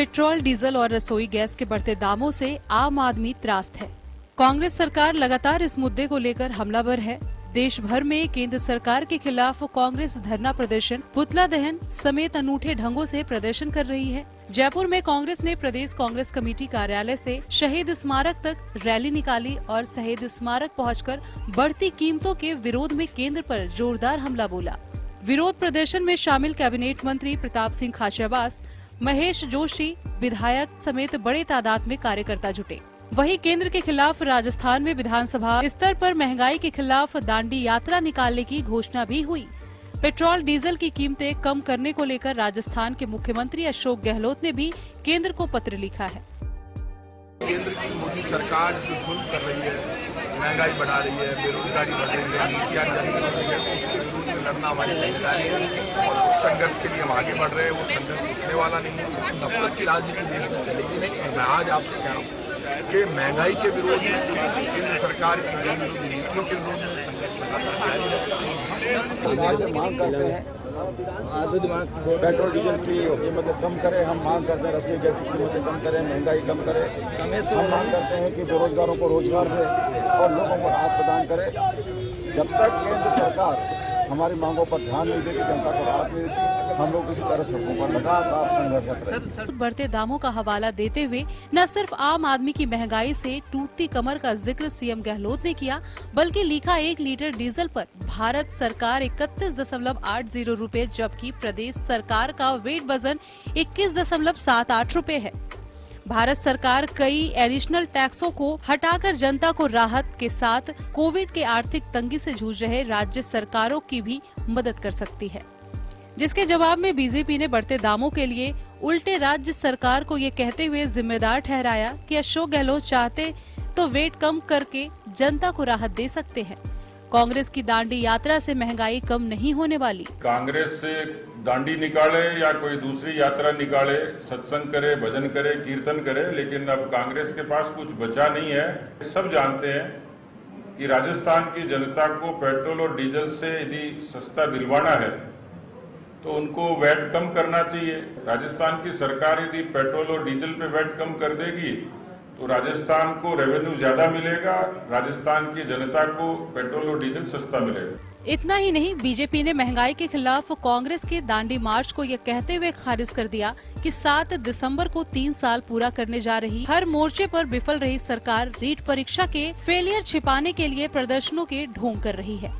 Petrol, diesel और रसोई gas के बढ़ते दामों से आम आदमी त्रास्त है। कांग्रेस सरकार लगातार इस मुद्दे को लेकर हमलावर है। देश भर में केंद्र सरकार के खिलाफ कांग्रेस धरना प्रदर्शन, पुतला दहन समेत अनूठे ढंगों से प्रदर्शन कर रही है। जयपुर में कांग्रेस ने प्रदेश कांग्रेस कमेटी कार्यालय से शहीद स्मारक तक रैली निकाली और शहीद स्मारक पहुंचकर बढ़ती कीमतों के विरोध में केंद्र पर जोरदार हमला बोला। विरोध प्रदर्शन में शामिल कैबिनेट मंत्री प्रताप सिंह खाचरियावास, महेश जोशी, विधायक समेत बड़े तादाद में कार्यकर्ता जुटे। वहीं केंद्र के खिलाफ राजस्थान में विधानसभा स्तर पर महंगाई के खिलाफ दांडी यात्रा निकालने की घोषणा भी हुई। पेट्रोल डीजल की कीमतें कम करने को लेकर राजस्थान के मुख्यमंत्री अशोक गहलोत ने भी केंद्र को पत्र लिखा है। केंद्र की मोदी सरकार जो जुल्म कर रही है, महंगाई बढ़ा रही है, बेरोजगारी बढ़ रही है, नीतियाँ जल्दी हो रही है, तो उसके विरुद्ध लड़ना हमारी जिम्मेदारी है और उस संघर्ष के लिए हम आगे बढ़ रहे हैं। वो संघर्ष रुकने वाला नहीं है। नफरत की राजनीति देश में चलेगी नहीं। और मैं आज आपसे कह रहा हूँ कि महंगाई के विरोध में, केंद्र सरकार की जन विरोधी नीतियों के विरोध में संघर्ष लगातार जारी रहेगा। से मांग करते हैं पेट्रोल डीजल की कीमतें कम करें। हम मांग करते हैं रसोई गैस की कीमतें कम करें, महंगाई कम करें। हम मांग करते हैं कि बेरोजगारों को रोजगार दे और लोगों को राहत प्रदान करे। जब तक केंद्र सरकार हमारी मांगों पर ध्यान नहीं देगी, जनता को राहत नहीं देती, हम लोग इसी तरह सड़कों पर लगातार संघर्ष कर रहे हैं। बढ़ते दामों का हवाला देते हुए न सिर्फ आम आदमी की महंगाई से टूटती कमर का जिक्र सीएम गहलोत ने किया, बल्कि लिखा 1 लीटर डीजल पर भारत सरकार 31.80 रूपए, जबकि प्रदेश सरकार का वेट वजन 21.78 रूपए है। भारत सरकार कई एडिशनल टैक्सों को हटाकर जनता को राहत के साथ कोविड के आर्थिक तंगी से जूझ रहे राज्य सरकारों की भी मदद कर सकती है, जिसके जवाब में बीजेपी ने बढ़ते दामों के लिए उल्टे राज्य सरकार को ये कहते हुए जिम्मेदार ठहराया कि अशोक गहलोत चाहते तो वेट कम करके जनता को राहत दे सकते हैं। कांग्रेस की दांडी यात्रा से महंगाई कम नहीं होने वाली। कांग्रेस से दांडी निकाले या कोई दूसरी यात्रा निकाले, सत्संग करे, भजन करे, कीर्तन करे, लेकिन अब कांग्रेस के पास कुछ बचा नहीं है। सब जानते हैं कि राजस्थान की जनता को पेट्रोल और डीजल से यदि सस्ता दिलवाना है तो उनको वैट कम करना चाहिए। राजस्थान की सरकार यदि पेट्रोल और डीजल पे वैट कम कर देगी तो राजस्थान को रेवेन्यू ज्यादा मिलेगा, राजस्थान की जनता को पेट्रोल और डीजल सस्ता मिलेगा। इतना ही नहीं, बीजेपी ने महंगाई के खिलाफ कांग्रेस के दांडी मार्च को यह कहते हुए खारिज कर दिया कि 7 दिसंबर को 3 साल पूरा करने जा रही हर मोर्चे पर विफल रही सरकार रीट परीक्षा के फेलियर छिपाने के लिए प्रदर्शनों के ढोंग कर रही है।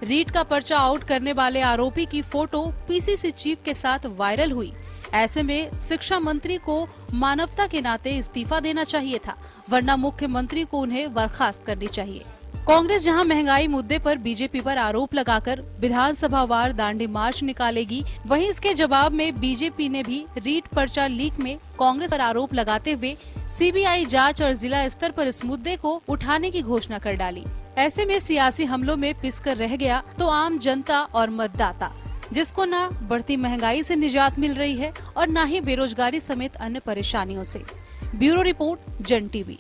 रीट का पर्चा आउट करने वाले आरोपी की फोटो पीसीसी चीफ के साथ वायरल हुई। ऐसे में शिक्षा मंत्री को मानवता के नाते इस्तीफा देना चाहिए था, वरना मुख्यमंत्री को उन्हें बर्खास्त करनी चाहिए। कांग्रेस जहां महंगाई मुद्दे पर बीजेपी पर आरोप लगाकर विधानसभा वार दांडी मार्च निकालेगी, वहीं इसके जवाब में बीजेपी ने भी रीट पर्चा लीक में कांग्रेस पर आरोप लगाते हुए सीबीआई जांच और जिला स्तर पर इस मुद्दे को उठाने की घोषणा कर डाली। ऐसे में सियासी हमलों में पिसकर रह गया तो आम जनता और मतदाता, जिसको न बढ़ती महंगाई से निजात मिल रही है और न ही बेरोजगारी समेत अन्य परेशानियों से। ब्यूरो रिपोर्ट, जन टीवी।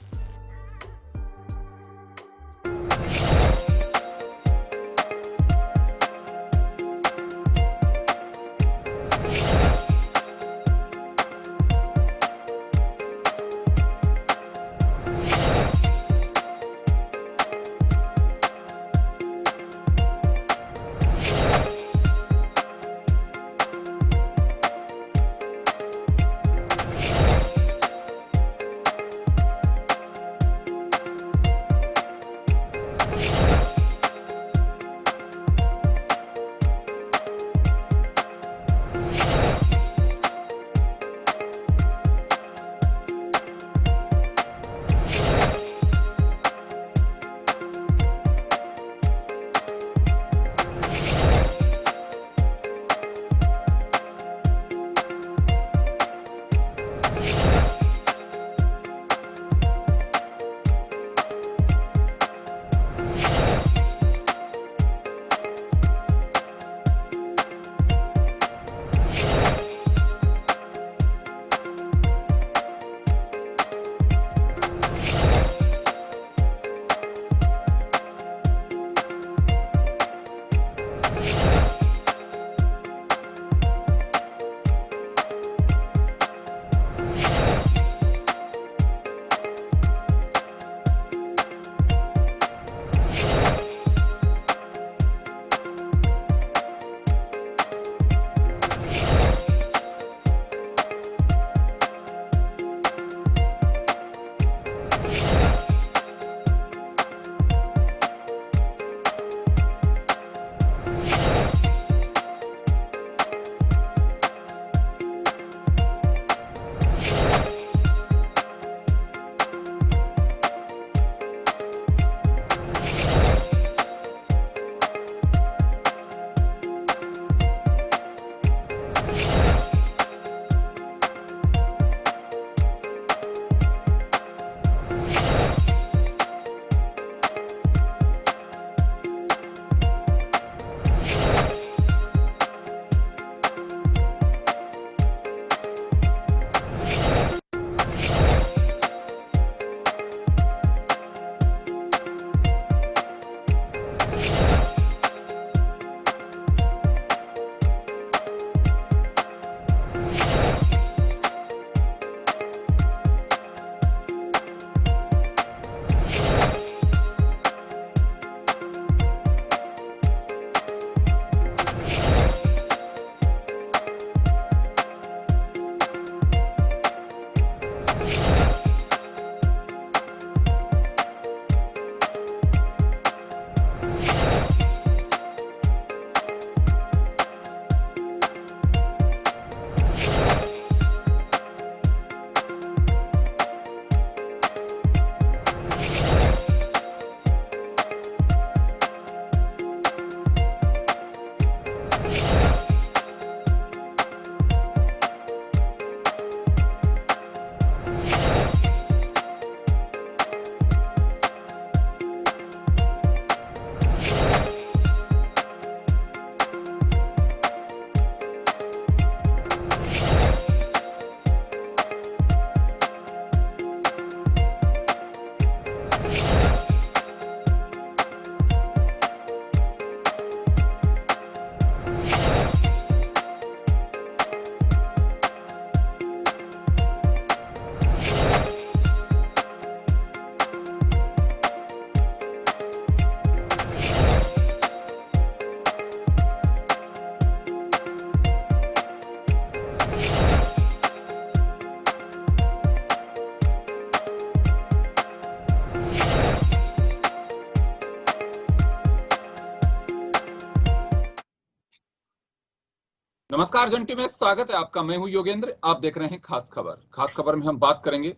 नमस्कार जन टीवी में स्वागत है आपका। मैं हूं योगेंद्र, आप देख रहे हैं खास खबर। खास खबर में हम बात करेंगे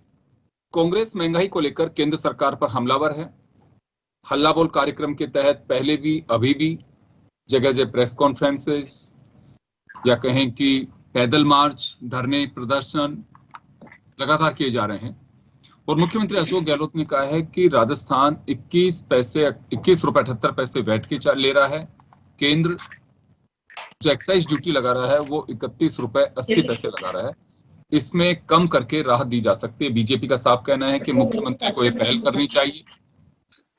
कांग्रेस महंगाई को लेकर केंद्र सरकार पर हमलावर है। हल्ला बोल कार्यक्रम के तहत पहले भी अभी भी जगह जगह प्रेस कॉन्फ्रेंसेस या कहें कि पैदल मार्च, धरने, प्रदर्शन लगातार किए जा रहे हैं। और मुख्यमंत्री अशोक गहलोत ने कहा है कि राजस्थान 21 रुपए 78 पैसे वैट के ले रहा है। केंद्र जो एक्साइज ड्यूटी लगा रहा है वो 31 रुपए 80 पैसे लगा रहा है। इसमें कम करके राहत दी जा सकती है। बीजेपी का साफ कहना है कि मुख्यमंत्री को ये पहल करनी चाहिए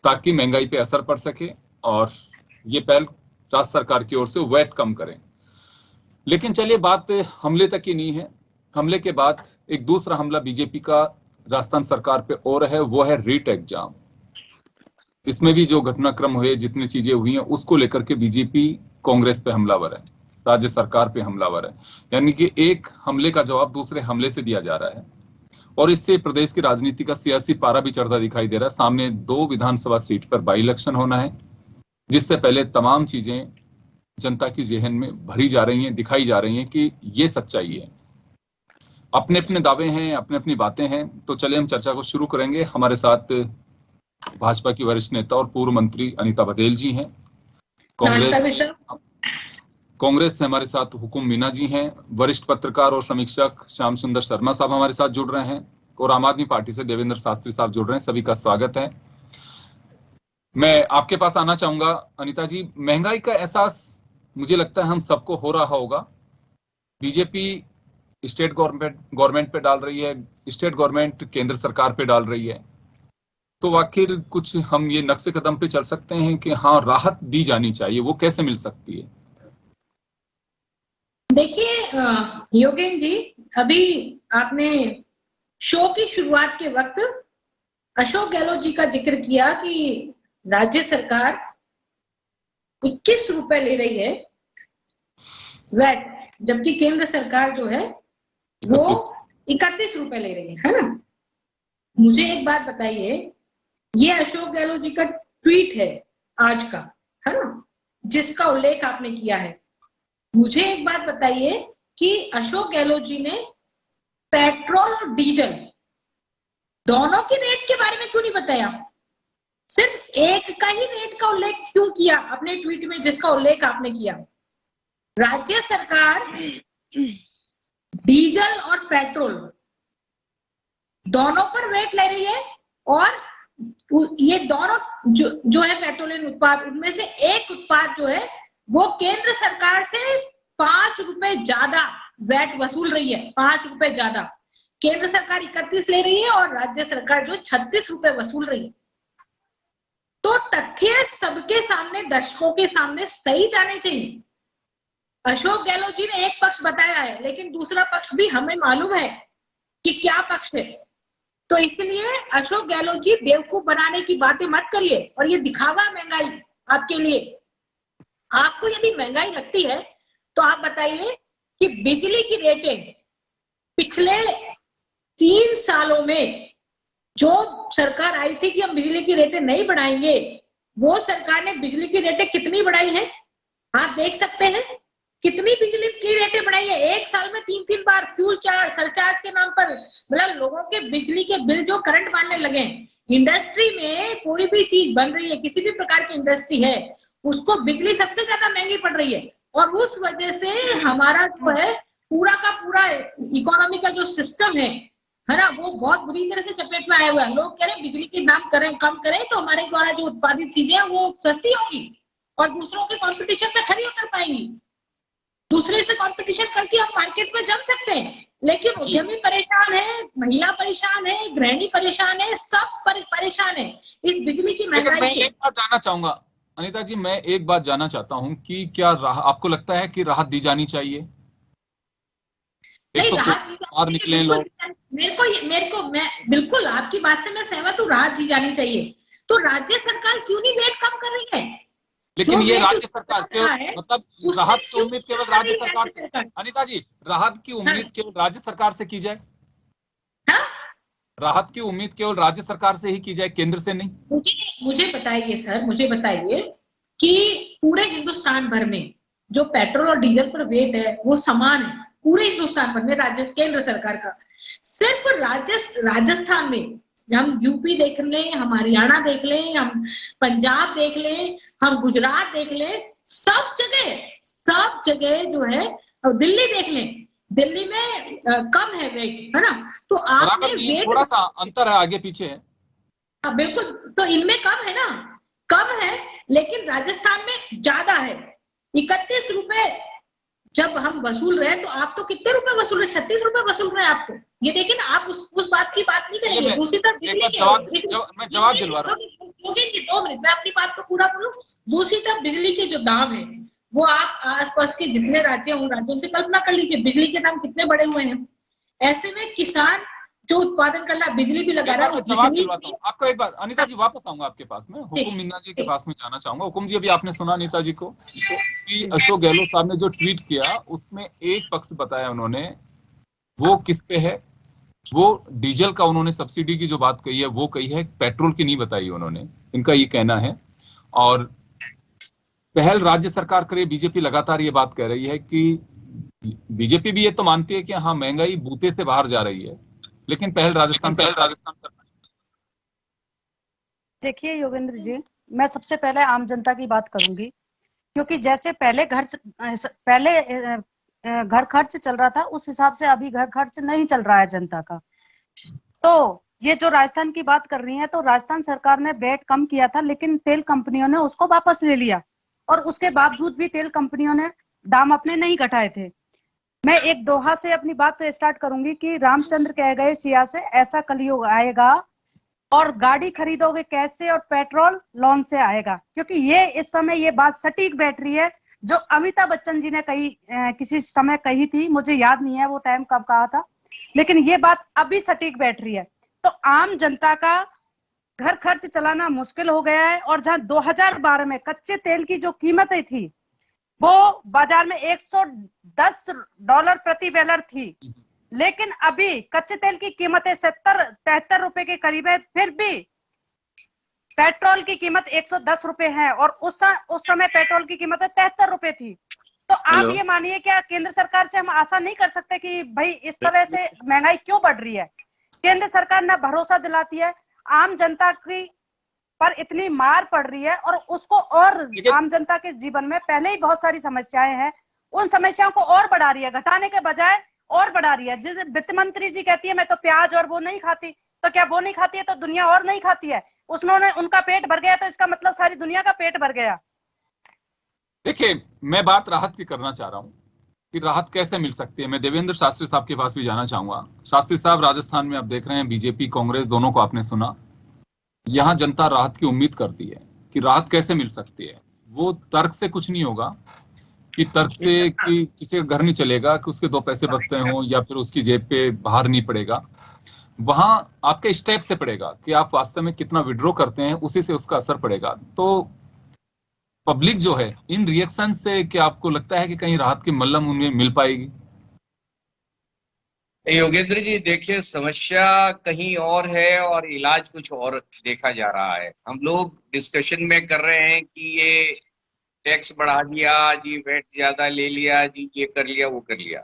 ताकि महंगाई पे असर पड़ सके और ये पहल राज्य सरकार की ओर से वैट कम करें। लेकिन चलिए बात हमले तक ही नहीं है। हमले के बाद एक दूसरा हमला बीजेपी का राजस्थान सरकार पे और है, वो है रीट एग्जाम। इसमें भी जो घटनाक्रम हुए, जितनी चीजें हुई हैं, उसको लेकर के बीजेपी कांग्रेस पे हमलावर है, राज्य सरकार पे हमलावर है। यानी कि एक हमले का जवाब दूसरे हमले से दिया जा रहा है और इससे प्रदेश की राजनीति का सियासी पारा भी चढ़ता दिखाई दे रहा है। सामने 2 विधानसभा सीट पर बाई इलेक्शन होना है, जिससे पहले तमाम चीजें जनता की जेहन में भरी जा रही हैं, दिखाई जा रही हैं कि ये सच्चाई है। अपने अपने दावे हैं, अपने अपनी बातें हैं। तो चलिए हम चर्चा को शुरू करेंगे। हमारे साथ भाजपा की वरिष्ठ नेता और पूर्व मंत्री अनीता बघेल जी हैं। कांग्रेस से हमारे साथ हुकुम मीना जी हैं। वरिष्ठ पत्रकार और समीक्षक श्याम सुंदर शर्मा साहब हमारे साथ जुड़ रहे हैं और आम आदमी पार्टी से देवेंद्र शास्त्री साहब जुड़ रहे हैं। सभी का स्वागत है। मैं आपके पास आना चाहूंगा अनीता जी। महंगाई का एहसास मुझे लगता है हम सबको हो रहा होगा। बीजेपी स्टेट गवर्नमेंट पे डाल रही है, स्टेट गवर्नमेंट केंद्र सरकार पे डाल रही है। तो आखिर कुछ हम ये नक्शे कदम पे चल सकते हैं कि हाँ राहत दी जानी चाहिए, वो कैसे मिल सकती है? देखिए योगेंद्र जी, अभी आपने शो की शुरुआत के वक्त अशोक गहलोत जी का जिक्र किया कि राज्य सरकार 21 रुपए ले रही है वैट, जबकि केंद्र सरकार जो है वो 31 रुपए ले रही है ना। मुझे एक बात बताइए, ये अशोक गहलोत जी का ट्वीट है आज का, है ना, जिसका उल्लेख आपने किया है। मुझे एक बात बताइए कि अशोक गहलोत जी ने पेट्रोल और डीजल दोनों के रेट के बारे में क्यों नहीं बताया? सिर्फ एक का ही रेट का उल्लेख क्यों किया अपने ट्वीट में, जिसका उल्लेख आपने किया? राज्य सरकार डीजल और पेट्रोल दोनों पर वेट ले रही है और ये दोनों जो है पेट्रोलियम उत्पाद, उनमें से एक उत्पाद जो है वो केंद्र सरकार से 5 रुपए ज्यादा वैट वसूल रही है। 5 रुपए ज्यादा केंद्र सरकार 31 ले रही है और राज्य सरकार जो 36 रुपए वसूल रही है। तो तथ्य सबके सामने, दर्शकों के सामने सही जाने चाहिए। अशोक गहलोत जी ने एक पक्ष बताया है, लेकिन दूसरा पक्ष भी हमें मालूम है कि क्या पक्ष है। तो इसलिए अशोक गहलोत जी बेवकूफ बनाने की बातें मत करिए। और ये दिखावा महंगाई आपके लिए, आपको यदि महंगाई लगती है तो आप बताइए कि बिजली की रेटें पिछले 3 सालों में जो सरकार आई थी कि हम बिजली की रेटें नहीं बढ़ाएंगे, वो सरकार ने बिजली की रेटें कितनी बढ़ाई है आप देख सकते हैं। कितनी बिजली की रेटें बढ़ाई है? एक साल में 3-3 बार फ्यूल चार्ज, सरचार्ज के नाम पर, मतलब लोगों के बिजली के बिल जो करंट मारने लगे। इंडस्ट्री में कोई भी चीज बन रही है, किसी भी प्रकार की इंडस्ट्री है, उसको बिजली सबसे ज्यादा महंगी पड़ रही है और उस वजह से हमारा जो है पूरा का पूरा इकोनॉमी का जो सिस्टम है ना, वो बहुत बुरी तरह से चपेट में आया हुआ है। लोग कह रहे हैं बिजली के दाम कम करें तो हमारे द्वारा जो उत्पादित चीजें हैं वो सस्ती होगी और दूसरों के कंपटीशन में खड़ी उतर पाएंगी। दूसरे से कंपटीशन करके हम मार्केट में जम सकते हैं। लेकिन उद्यमी परेशान है, महिला परेशान है, गृहिणी परेशान है, सब परेशान है इस बिजली की महंगाई से। मैं एक बात जानना चाहूंगा अनीता जी, मैं एक बात जानना चाहता हूं कि क्या आपको लगता है कि राहत दी जानी चाहिए? नहीं, तो राहत निकले लोग, मेरे को मैं बिल्कुल आपकी बात से मैं सहमत हूँ, राहत दी जानी चाहिए। तो राज्य सरकार क्यों नहीं रेट कम कर रही है? लेकिन ये राज्य सरकार क्यों, मतलब राहत की उम्मीद केवल राज्य सरकार से, अनीता जी राहत की उम्मीद केवल राज्य सरकार से की जाए? राहत की उम्मीद केवल राज्य सरकार से ही की जाए, केंद्र से नहीं? मुझे बताइए सर, मुझे बताइए कि पूरे हिंदुस्तान भर में जो पेट्रोल और डीजल पर वेट है वो समान है पूरे हिंदुस्तान भर में, राज्य केंद्र सरकार का। सिर्फ राजस्थान में, हम यूपी देख लें, हम हरियाणा देख लें, हम पंजाब देख लें, हम गुजरात देख लें, सब जगह जो है, दिल्ली देख लें, दिल्ली में कम है वेट, है ना। तो आपने वेट थोड़ा सा अंतर है, आगे पीछे है। हाँ बिल्कुल, तो इनमें कम है ना, कम है, लेकिन राजस्थान में ज्यादा है। 31 रुपए जब हम वसूल रहे हैं, तो आप तो कितने रुपए वसूल रहे हैं? 36 रुपए वसूल रहे हैं आप तो। ये देखिए ना, आप उस बात की बात नहीं करेंगे। दूसरी तरफ मैं जवाब दिलवा रहा हूँ। 2 मिनट, मैं अपनी बात को पूरा करूं। दूसरी तरफ बिजली के जो दाम है, वो आप आसपास के जितने राज्य हैं, उन राज्यों से कल्पना कर लीजिए, बिजली के दाम कितने बढ़े हुए हैं। ऐसे में किसान जो उत्पादन कर रहा है, बिजली भी लगा रहा है। जवाब दिलवाता हूँ आपको एक बार। अनिता जी वापस आऊंगा आपके पास में, हुकुम मीना जी के पास में जाना चाहूंगा। हुकुम जी, अभी आपने सुना अनिता जी को कि अशोक गहलोत साहब ने जो ट्वीट किया, उसमें एक पक्ष बताया उन्होंने, वो किस पे है, वो डीजल का उन्होंने सब्सिडी की जो बात कही है वो कही है, पेट्रोल की नहीं बताई उन्होंने, इनका ये कहना है। और पहल राज्य सरकार करे, बीजेपी लगातार ये बात कह रही है कि बीजेपी भी ये तो मानती है कि हाँ महंगाई बूते से बाहर जा रही है, लेकिन पहल राजस्थान देखिए योगेंद्र जी, मैं सबसे पहले आम जनता की बात करूंगी, क्योंकि जैसे पहले घर खर्च चल रहा था, उस हिसाब से अभी घर खर्च नहीं चल रहा है जनता का। तो ये जो राजस्थान की बात कर रही है, तो राजस्थान सरकार ने वेट कम किया था, लेकिन तेल कंपनियों ने उसको वापस ले लिया, और उसके बावजूद भी तेल कंपनियों ने दाम अपने नहीं घटाए थे। मैं एक दोहा से अपनी बात स्टार्ट करूंगी कि रामचंद्र कह गए सिया से, ऐसा कलयुग आएगा और गाड़ी खरीदोगे कैश से और पेट्रोल लोन से आएगा। क्योंकि ये इस समय ये बात सटीक बैठ रही है, जो अमिताभ बच्चन जी ने किसी समय कही थी, मुझे याद नहीं है वो टाइम कब कहा था, लेकिन ये बात अभी सटीक बैठ रही है। तो आम जनता का घर खर्च चलाना मुश्किल हो गया है। और जहां 2012 में कच्चे तेल की जो कीमतें थी, वो बाजार में $110 प्रति बैरल थी, लेकिन अभी कच्चे तेल की कीमतें 70-73 रुपए के करीब है। फिर भी पेट्रोल की कीमत 110 रुपए है, और उस समय पेट्रोल की कीमत 73 रुपए थी। तो आप ये मानिए, क्या केंद्र सरकार से हम आशा नहीं कर सकते कि भाई इस तरह से महंगाई क्यों बढ़ रही है? केंद्र सरकार ना भरोसा दिलाती है, आम जनता की पर इतनी मार पड़ रही है, और उसको और आम जनता के जीवन में पहले ही बहुत सारी समस्याएं हैं, उन समस्याओं को और बढ़ा रही है, घटाने के बजाय और बढ़ा रही है। जिस वित्त मंत्री जी कहती है मैं तो प्याज और वो नहीं खाती, तो क्या वो नहीं खाती है तो दुनिया और नहीं खाती है? उनका पेट भर गया तो इसका मतलब सारी दुनिया का पेट भर गया। देखिए, मैं बात राहत की करना चाह रहा हूं कि राहत कैसे मिल सकती है। मैं देवेंद्र शास्त्री साहब के पास भी जाना चाहूंगा। शास्त्री साहब, राजस्थान में आप देख रहे हैं बीजेपी कांग्रेस दोनों को आपने सुना, यहां जनता राहत की उम्मीद करती है कि राहत कैसे मिल सकती है। वो तर्क से कुछ नहीं होगा कि तर्क से कि किसी का घर नहीं चलेगा, कि उसके 2 पैसे बचते हों या फिर उसकी जेब पे बाहर नहीं पड़ेगा। वहां आपके स्टेप से पड़ेगा कि आप वास्तव में कितना विड्रॉ करते हैं, उसी से उसका असर पड़ेगा। तो पब्लिक जो है, इन रिएक्शन से क्या आपको लगता है कि कहीं राहत की मल्लम उनमें मिल पाएगी? योगेंद्र जी, देखिए, समस्या कहीं और है और इलाज कुछ और देखा जा रहा है। हम लोग डिस्कशन में कर रहे हैं कि ये टैक्स बढ़ा दिया जी, वेट ज्यादा ले लिया जी, ये कर लिया वो कर लिया।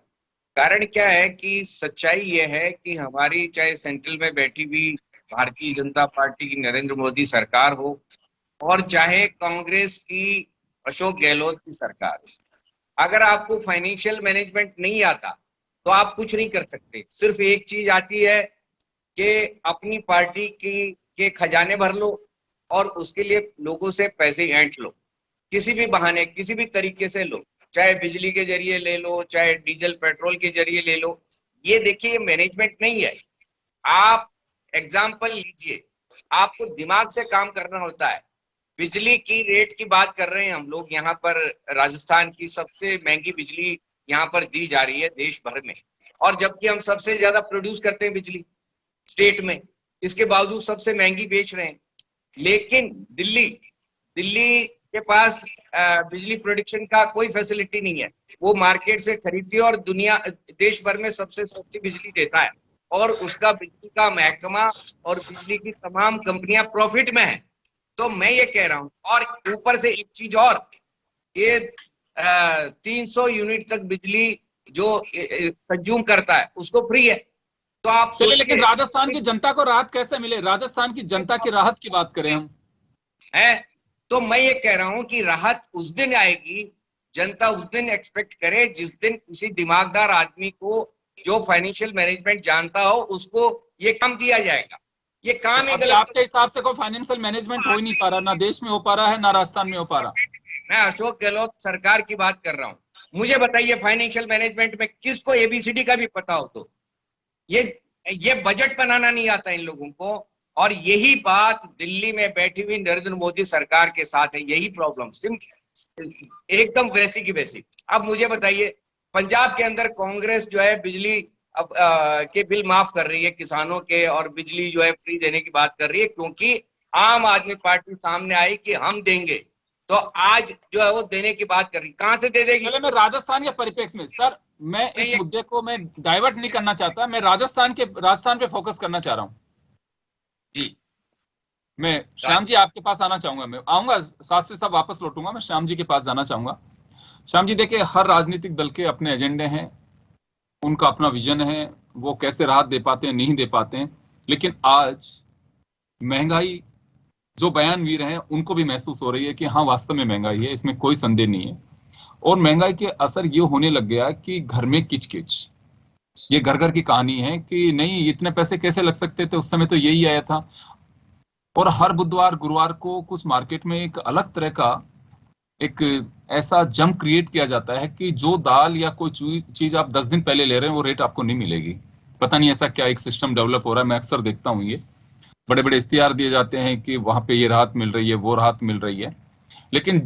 कारण क्या है कि सच्चाई ये है कि हमारी चाहे सेंट्रल में बैठी हुई भारतीय जनता पार्टी की नरेंद्र मोदी सरकार हो, और चाहे कांग्रेस की अशोक गहलोत की सरकार, अगर आपको फाइनेंशियल मैनेजमेंट नहीं आता तो आप कुछ नहीं कर सकते। सिर्फ एक चीज आती है कि अपनी पार्टी के खजाने भर लो और उसके लिए लोगों से पैसे ऐंठ लो, किसी भी बहाने, किसी भी तरीके से लो, चाहे बिजली के जरिए ले लो, चाहे डीजल पेट्रोल के जरिए ले लो। ये देखिए, ये मैनेजमेंट नहीं है। आप एग्जाम्पल लीजिए, आपको दिमाग से काम करना होता है। बिजली की रेट की बात कर रहे हैं हम लोग, यहाँ पर राजस्थान की सबसे महंगी बिजली यहाँ पर दी जा रही है देश भर में, और जबकि हम सबसे ज्यादा प्रोड्यूस करते हैं बिजली स्टेट में, इसके बावजूद सबसे महंगी बेच रहे हैं। लेकिन दिल्ली के पास बिजली प्रोडक्शन का कोई फैसिलिटी नहीं है, वो मार्केट से खरीदती है और देश भर में सबसे सस्ती बिजली देता है, और उसका बिजली का महकमा और बिजली की तमाम कंपनियां प्रॉफिट में है। तो मैं ये कह रहा हूं, और ऊपर से एक चीज और, ये 300 यूनिट तक बिजली जो कंज्यूम करता है उसको फ्री है। तो आप चलिए, लेकिन राजस्थान की जनता को राहत कैसे मिले? राजस्थान की जनता की राहत की बात करें हम, है तो मैं ये कह रहा हूं कि राहत उस दिन आएगी, जनता उस दिन एक्सपेक्ट करे जिस दिन किसी दिमागदार आदमी को जो फाइनेंशियल मैनेजमेंट जानता हो उसको ये काम दिया जाएगा। ये काम अभी आपके हिसाब से कोई फाइनेंशियल मैनेजमेंट हो ही नहीं पा रहा, ना देश में हो पा रहा है ना राजस्थान में हो पा रहा। मैं अशोक गहलोत सरकार की बात कर रहा हूं। मुझे बताइए फाइनेंशियल मैनेजमेंट में किसको एबीसीडी का भी पता हो? तो ये बजट बनाना नहीं आता इन लोगों को। और यही बात दिल्ली में बैठी हुई नरेंद्र मोदी सरकार के साथ है, यही प्रॉब्लम एकदम वैसी की वैसी। अब मुझे बताइए पंजाब के अंदर कांग्रेस जो है बिजली अब के बिल माफ कर रही है किसानों के, और बिजली जो है फ्री देने की बात कर रही है, क्योंकि आम आदमी पार्टी सामने आई कि हम देंगे, तो आज जो है वो देने की बात कर रही। कहां से दे देगी? चले मैं राजस्थान के परिप्रेक्ष्य में, सर मैं इस मुद्दे को मैं डाइवर्ट नहीं करना चाहता, मैं राजस्थान पे फोकस करना चाह रहा हूं जी। मैं श्याम जी आपके पास आना चाहूंगा, मैं आऊंगा शास्त्री साहब, वापस लौटूंगा, मैं श्याम जी के पास जाना चाहूंगा। श्याम जी देखिए, हर राजनीतिक दल के अपने एजेंडे हैं, उनका अपना विजन है, वो कैसे राहत दे पाते हैं नहीं दे पाते हैं, लेकिन आज महंगाई जो बयानवीर हैं उनको भी महसूस हो रही है कि हाँ वास्तव में महंगाई है, इसमें कोई संदेह नहीं है। और महंगाई के असर ये होने लग गया कि घर में किच-किच, ये घर घर की कहानी है कि नहीं इतने पैसे कैसे लग सकते थे, उस समय तो यही आया था। और हर बुधवार गुरुवार को कुछ मार्केट में एक अलग तरह का एक ऐसा जम क्रिएट किया जाता है कि जो दाल या कोई चीज आप 10 दिन पहले ले रहे हैं वो रेट आपको नहीं मिलेगी। पता नहीं ऐसा क्या एक सिस्टम डेवलप हो रहा है, मैं अक्सर देखता हूँ ये बड़े बड़े इश्तिहार दिए जाते हैं कि वहां पे ये राहत मिल रही है, वो राहत मिल रही है, लेकिन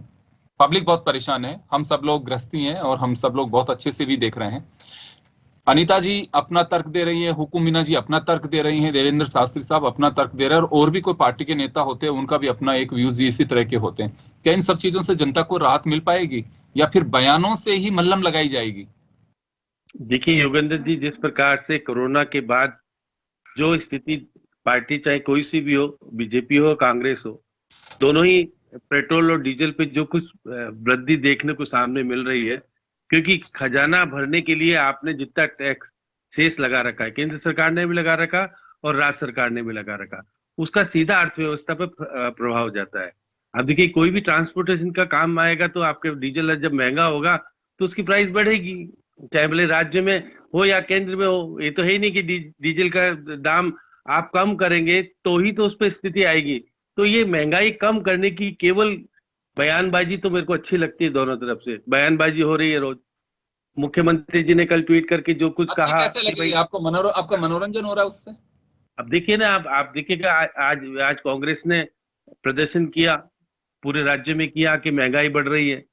पब्लिक बहुत परेशान है। हम सब लोग ग्रस्ती हैं और हम सब लोग बहुत अच्छे से भी देख रहे हैं। अनीता जी अपना तर्क दे रही है, हुकुम मीना जी अपना तर्क दे रही हैं, देवेंद्र शास्त्री साहब अपना तर्क दे रहे हैं, और भी कोई पार्टी के नेता होते हैं उनका भी अपना एक व्यूज इसी तरह के होते हैं। क्या इन सब चीजों से जनता को राहत मिल पाएगी या फिर बयानों से ही मल्लम लगाई जाएगी? देखिए योगेंद्र जी, जिस प्रकार से कोरोना के बाद जो स्थिति, पार्टी चाहे कोई सी भी हो, बीजेपी हो कांग्रेस हो, दोनों ही पेट्रोल और डीजल पे जो कुछ वृद्धि देखने को सामने मिल रही है, क्योंकि खजाना भरने के लिए आपने जितना टैक्स शेष लगा रखा है, केंद्र सरकार ने भी लगा रखा और राज्य सरकार ने भी लगा रखा, उसका सीधा अर्थव्यवस्था पर प्रभाव जाता है। अब देखिए कोई भी ट्रांसपोर्टेशन का काम आएगा तो आपके डीजल जब महंगा होगा तो उसकी प्राइस बढ़ेगी, चाहे भले राज्य में हो या केंद्र में हो। ये तो है ही नहीं कि डीजल का दाम आप कम करेंगे तो ही तो उस पर स्थिति आएगी। तो ये महंगाई कम करने की केवल बयानबाजी तो मेरे को अच्छी लगती है, दोनों तरफ से बयानबाजी हो रही है रोज। मुख्यमंत्री जी ने कल ट्वीट करके जो कुछ कहा, कैसे लगी आपको? आपका मनोरंजन हो रहा है उससे? अब देखिए ना, आप देखिएगा आज कांग्रेस ने प्रदर्शन किया, पूरे राज्य में किया कि महंगाई बढ़ रही है,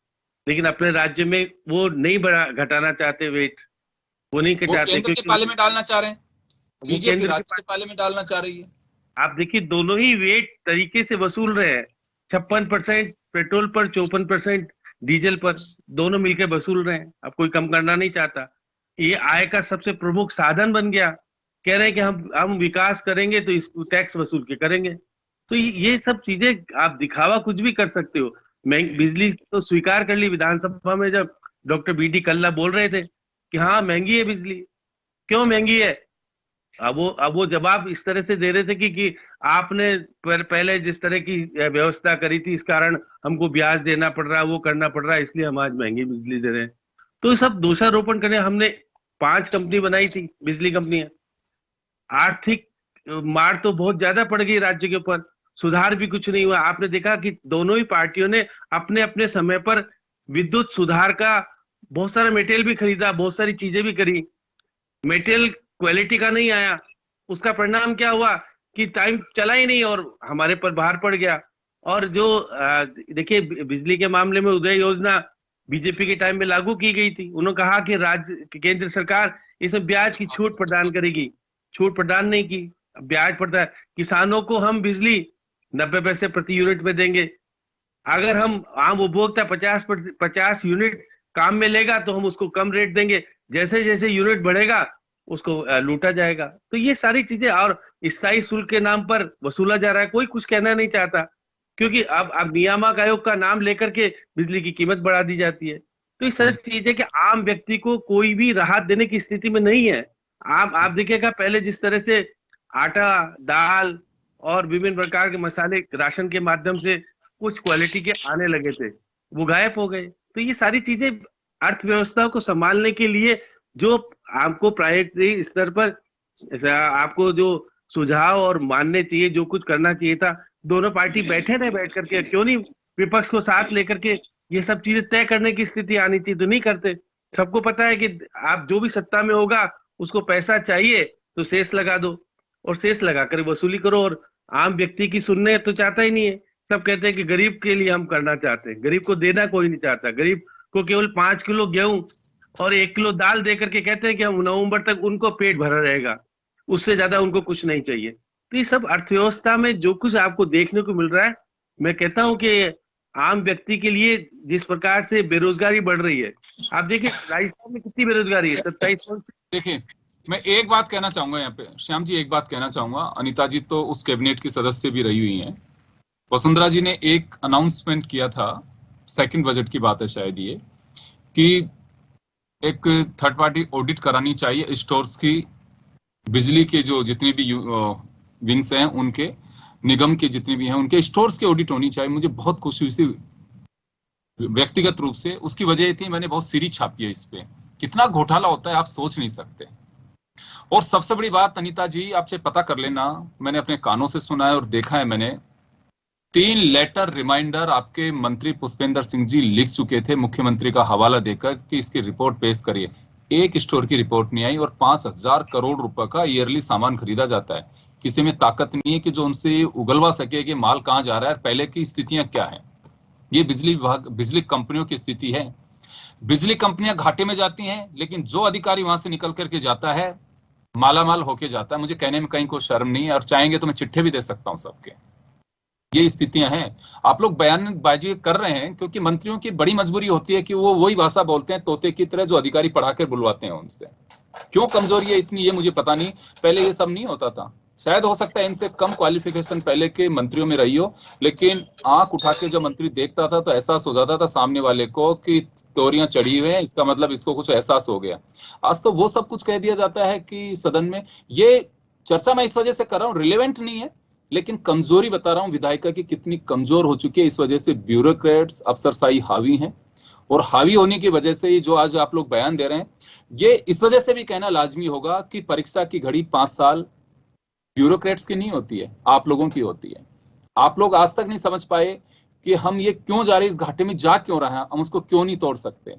लेकिन अपने राज्य में वो नहीं घटाना चाहते वेट, वो नहीं घटाते, केंद्र के पाले में डालना चाह रहे हैं, बीजेपी राज्य के पाले में डालना चाह रही है। आप देखिए दोनों ही वेट तरीके से वसूल रहे हैं, 56% पेट्रोल पर, 54% डीजल पर, दोनों मिलकर वसूल रहे हैं। अब कोई कम करना नहीं चाहता। ये आय का सबसे प्रमुख साधन बन गया। कह रहे हैं कि हम विकास करेंगे तो इसको टैक्स वसूल के करेंगे। तो ये सब चीजें आप दिखावा कुछ भी कर सकते हो। बिजली तो स्वीकार कर ली विधानसभा में, जब डॉक्टर बीडी कल्ला बोल रहे थे कि हाँ महंगी है बिजली। क्यों महंगी है? अब वो जवाब इस तरह से दे रहे थे कि आपने पहले जिस तरह की व्यवस्था करी थी इस कारण हमको ब्याज देना पड़ रहा है, वो करना पड़ रहा है, इसलिए हम आज महंगी बिजली दे रहे हैं। तो सब दोषारोपण करने, हमने 5 कंपनी बनाई थी, बिजली कंपनियां। आर्थिक मार तो बहुत ज्यादा पड़ गई राज्य के ऊपर, सुधार भी कुछ नहीं हुआ। आपने देखा कि दोनों ही पार्टियों ने अपने अपने समय पर विद्युत सुधार का बहुत सारा मटेरियल भी खरीदा, बहुत सारी चीजें भी करी, मटेरियल क्वालिटी का नहीं आया। उसका परिणाम क्या हुआ कि टाइम चला ही नहीं और हमारे पर भार पड़ गया। और जो देखिए बिजली के मामले में उदय योजना बीजेपी के टाइम में लागू की गई थी। उन्होंने कहा कि केंद्र सरकार इसमें ब्याज की छूट प्रदान करेगी, छूट प्रदान नहीं की, ब्याज पड़ता है। किसानों को हम बिजली 90 पैसे प्रति यूनिट में देंगे। अगर हम आम उपभोक्ता 50 यूनिट काम में लेगा तो हम उसको कम रेट देंगे, जैसे जैसे यूनिट बढ़ेगा उसको लूटा जाएगा। तो ये सारी चीजें, और स्थायी शुल्क के नाम पर वसूला जा रहा है। कोई कुछ कहना नहीं चाहता, क्योंकि अब नियामक आयोग का नाम लेकर के बिजली की कीमत बढ़ा दी जाती है। तो ये सच चीज है कि आम व्यक्ति को कोई भी राहत देने की स्थिति में नहीं है। आप देखिएगा पहले जिस तरह से आटा, दाल और विभिन्न प्रकार के मसाले राशन के माध्यम से कुछ क्वालिटी के आने लगे थे, वो गायब हो गए। तो ये सारी चीजें अर्थव्यवस्था को संभालने के लिए जो आपको प्रायोरिटी स्तर पर आपको जो सुझाव और मानने चाहिए, जो कुछ करना चाहिए था, दोनों पार्टी बैठे थे, बैठ करके क्यों नहीं विपक्ष को साथ लेकर के ये सब चीजें तय करने की स्थिति आनी चाहिए, तो नहीं करते। सबको पता है कि आप जो भी सत्ता में होगा उसको पैसा चाहिए तो सेस लगा दो और सेस लगा कर वसूली करो, और आम व्यक्ति की सुनने तो चाहता ही नहीं है। सब कहते हैं कि गरीब के लिए हम करना चाहते हैं, गरीब को देना कोई नहीं चाहता। गरीब को केवल 5 किलो गेहूं और 1 किलो दाल दे करके कहते हैं कि हम नवंबर तक उनको पेट भरा रहेगा, उससे ज्यादा उनको कुछ नहीं चाहिए। तो ये सब अर्थव्यवस्था में जो कुछ आपको देखने को मिल रहा है, मैं कहता हूं कि आम व्यक्ति के लिए जिस प्रकार से बेरोजगारी बढ़ रही है, आप देखिए राजस्थान में कितनी बेरोजगारी है, 27%। देखिए मैं एक बात कहना चाहूंगा यहाँ पे, श्याम जी एक बात कहना चाहूंगा, अनीता जी तो उस कैबिनेट की सदस्य भी रही हुई हैं। वसुंधरा जी ने एक अनाउंसमेंट किया था, सेकंड बजट की बात है शायद ये, कि एक थर्ड पार्टी ऑडिट करानी चाहिए स्टोर्स की, बिजली के जो जितने भी विंग्स हैं उनके, निगम के जितने भी हैं उनके स्टोर्स की ऑडिट होनी चाहिए। मुझे बहुत खुशी हुई थी व्यक्तिगत रूप से, उसकी वजह थी मैंने बहुत सीरीज छापी है इस पे। कितना घोटाला होता है आप सोच नहीं सकते। और सबसे बड़ी बात अनीता जी, आपसे पता कर लेना, मैंने अपने कानों से सुना है और देखा है मैंने, 3 लेटर रिमाइंडर आपके मंत्री पुष्पेंद्र सिंह जी लिख चुके थे मुख्यमंत्री का हवाला देकर कि इसकी रिपोर्ट पेश करिए। एक स्टोर की रिपोर्ट नहीं आई और 5000 करोड़ रुपए का ईयरली सामान खरीदा जाता है। किसी में ताकत नहीं है कि जो उनसे उगलवा सके कि माल कहां जा रहा है, पहले की स्थितियां क्या है। ये बिजली विभाग, बिजली कंपनियों की स्थिति है। बिजली कंपनियां घाटे में जाती हैं, लेकिन जो अधिकारी वहां से निकल करके जाता है मालामाल होके जाता है। मुझे कहने में कहीं कोई शर्म नहीं है, और चाहेंगे तो मैं चिट्ठे भी दे सकता हूं सबके। ये स्थितियां हैं। आप लोग बयानबाजी कर रहे हैं क्योंकि मंत्रियों की बड़ी मजबूरी होती है कि वो वही भाषा बोलते हैं तोते की तरह जो अधिकारी पढ़ाकर बुलवाते हैं उनसे। क्यों कमजोरी है इतनी, ये मुझे पता नहीं। पहले ये सब नहीं होता था, शायद हो सकता है इनसे कम क्वालिफिकेशन पहले के मंत्रियों में रही हो, लेकिन आंख उठा के जब मंत्री देखता था तो एहसास हो जाता था सामने वाले को कि तोरियां चढ़ी हुई हैं, इसका मतलब इसको कुछ एहसास हो गया। आज तो वो सब कुछ कह दिया जाता है कि सदन में। ये चर्चा मैं इस वजह से कर रहा हूँ, रिलेवेंट नहीं है, लेकिन कमजोरी बता रहा हूँ विधायिका की कितनी कमजोर हो चुकी है। इस वजह से ब्यूरोक्रेट्स, अफसरशाही हावी हैं, और हावी होने की वजह से ही जो आज आप लोग बयान दे रहे हैं, ये इस वजह से भी कहना लाजमी होगा कि परीक्षा की घड़ी 5 साल ब्यूरोक्रेट्स की नहीं होती है, आप लोगों की होती है। आप लोग आज तक नहीं समझ पाए कि हम ये क्यों जा रहे, इस घाटे में जा क्यों रहे हैं, हम उसको क्यों नहीं तोड़ सकते।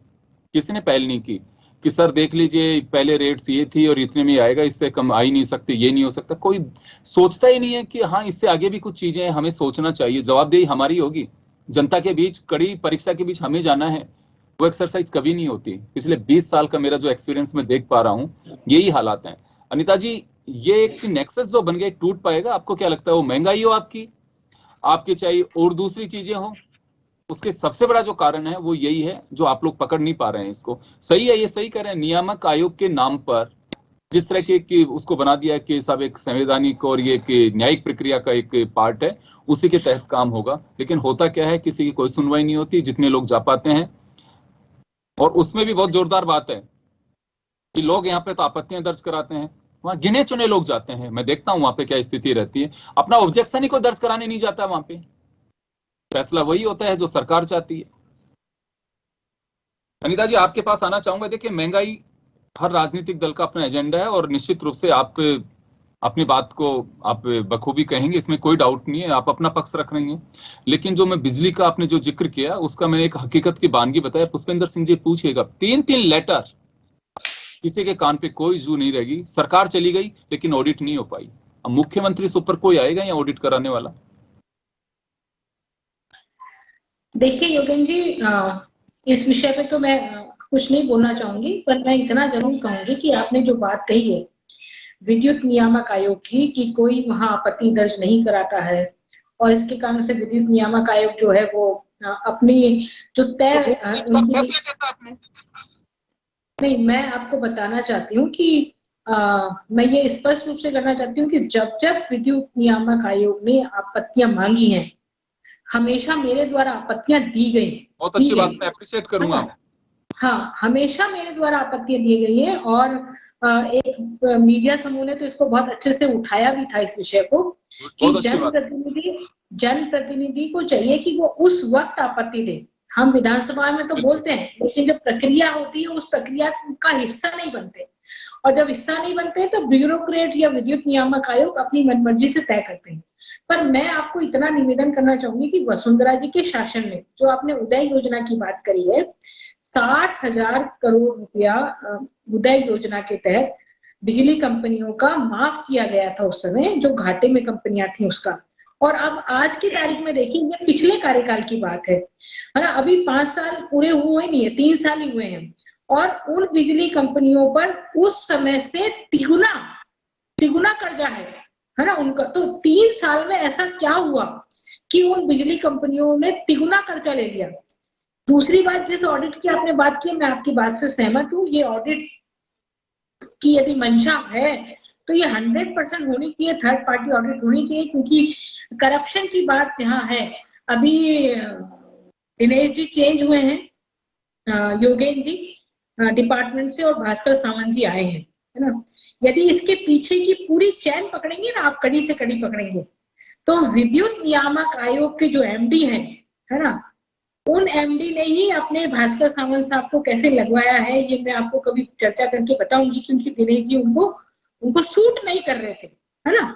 किसी ने पहल नहीं की कि सर देख लीजिए पहले रेट्स ये थी और इतने में आएगा, इससे कम आ ही नहीं सकते, ये नहीं हो सकता। कोई सोचता ही नहीं है कि हाँ इससे आगे भी कुछ चीजें हमें सोचना चाहिए। जवाबदेही हमारी होगी, जनता के बीच, कड़ी परीक्षा के बीच हमें जाना है। वो एक्सरसाइज कभी नहीं होती। पिछले 20 साल का मेरा जो एक्सपीरियंस में देख पा रहा हूँ, यही हालात हैं। अनीता जी, ये एक नेक्सस जो बन गया टूट पाएगा? आपको क्या लगता है? वो महंगाई हो आपकी चाहिए और दूसरी चीजें हो, उसके सबसे बड़ा जो कारण है वो यही है जो आप लोग पकड़ नहीं पा रहे हैं इसको। सही है, ये सही कह रहे हैं, नियामक आयोग के नाम पर जिस तरह के कि उसको बना दिया है कि सब एक संवैधानिक और ये कि न्यायिक प्रक्रिया का एक पार्ट है, उसी के तहत काम होगा। लेकिन होता क्या है, किसी की कोई सुनवाई नहीं होती, जितने लोग जा पाते हैं। और उसमें भी बहुत जोरदार बात है कि लोग यहाँ पे तो आपत्तियां दर्ज कराते हैं, वहां गिने चुने लोग जाते हैं। मैं देखता हूं वहां पे क्या स्थिति रहती है, अपना ऑब्जेक्शन ही कोई दर्ज कराने नहीं जाता वहां पे। फैसला वही होता है जो सरकार चाहती है। अनीता जी, आपके पास आना चाहूंगा। देखिए, महंगाई हर राजनीतिक दल का अपना एजेंडा है और निश्चित रूप से आप अपनी बात को आप बखूबी कहेंगे, इसमें कोई डाउट नहीं है, आप अपना पक्ष रख रही हैं। लेकिन जो मैं बिजली का आपने जो जिक्र किया उसका मैंने एक हकीकत की बानगी बताया। पुष्पेंद्र सिंह जी पूछिएगा, 3 लेटर, किसी के कान पे कोई जू नहीं रहेगी। सरकार चली गई लेकिन ऑडिट नहीं हो पाई। अब मुख्यमंत्री से ऊपर कोई आएगा या ऑडिट कराने वाला? देखिए योगेन जी, इस विषय पे तो मैं कुछ नहीं बोलना चाहूंगी, पर मैं इतना जरूर कहूंगी कि आपने जो बात कही है विद्युत नियामक आयोग की, कि कोई वहां आपत्ति दर्ज नहीं कराता है, और इसके कारण से विद्युत नियामक आयोग जो है वो अपनी जो तय नहीं, मैं आपको बताना चाहती हूँ कि मैं ये स्पष्ट रूप से करना चाहती हूँ कि जब जब विद्युत नियामक आयोग ने आपत्तियां मांगी हैं, हमेशा मेरे द्वारा आपत्तियां दी गई। बहुत अच्छी बात, मैं अप्रिशिएट करूंगा। हाँ, हमेशा मेरे द्वारा आपत्तियां दी गई है और एक मीडिया समूह ने तो इसको बहुत अच्छे से उठाया भी था इस विषय को कि जनप्रतिनिधि को चाहिए कि वो उस वक्त आपत्ति दे। हम विधानसभा में तो बोलते हैं, लेकिन जब प्रक्रिया होती है उस प्रक्रिया का हिस्सा नहीं बनते, और जब हिस्सा नहीं बनते तो ब्यूरोक्रेट या विद्युत नियामक आयोग अपनी मनमर्जी से तय करते हैं। पर मैं आपको इतना निवेदन करना चाहूंगी कि वसुंधरा जी के शासन में जो आपने उदय योजना की बात करी है, 60,000 करोड़ रुपया उदय योजना के तहत बिजली कंपनियों का माफ किया गया था उस समय, जो घाटे में कंपनियां थी उसका। और अब आज की तारीख में देखिए, ये पिछले कार्यकाल की बात है ना, अभी 5 साल पूरे हुए नहीं है, 3 साल ही हुए हैं, और उन बिजली कंपनियों पर उस समय से तिगुना कर्जा है ना उनका। तो 3 साल में ऐसा क्या हुआ कि उन बिजली कंपनियों ने तिगुना कर्जा ले लिया। दूसरी बात, जिस ऑडिट की आपने बात की, मैं आपकी बात से सहमत हूँ। ये ऑडिट की यदि मंशा है तो ये 100% होनी चाहिए, थर्ड पार्टी ऑडिट होनी चाहिए, क्योंकि करप्शन की बात यहाँ है। अभी दिनेश जी चेंज हुए हैं, योगेन जी डिपार्टमेंट से, और भास्कर सावंत जी आए हैं, है ना। यदि इसके पीछे की पूरी चैन पकड़ेंगे ना आप, कड़ी से कड़ी पकड़ेंगे, तो विद्युत नियामक आयोग के जो एमडी हैं, है ना, उन एमडी ने ही अपने भास्कर सावंत साहब को कैसे लगवाया है, ये मैं आपको कभी चर्चा करके बताऊंगी, क्योंकि दिनेश जी उनको सूट नहीं कर रहे थे, है ना।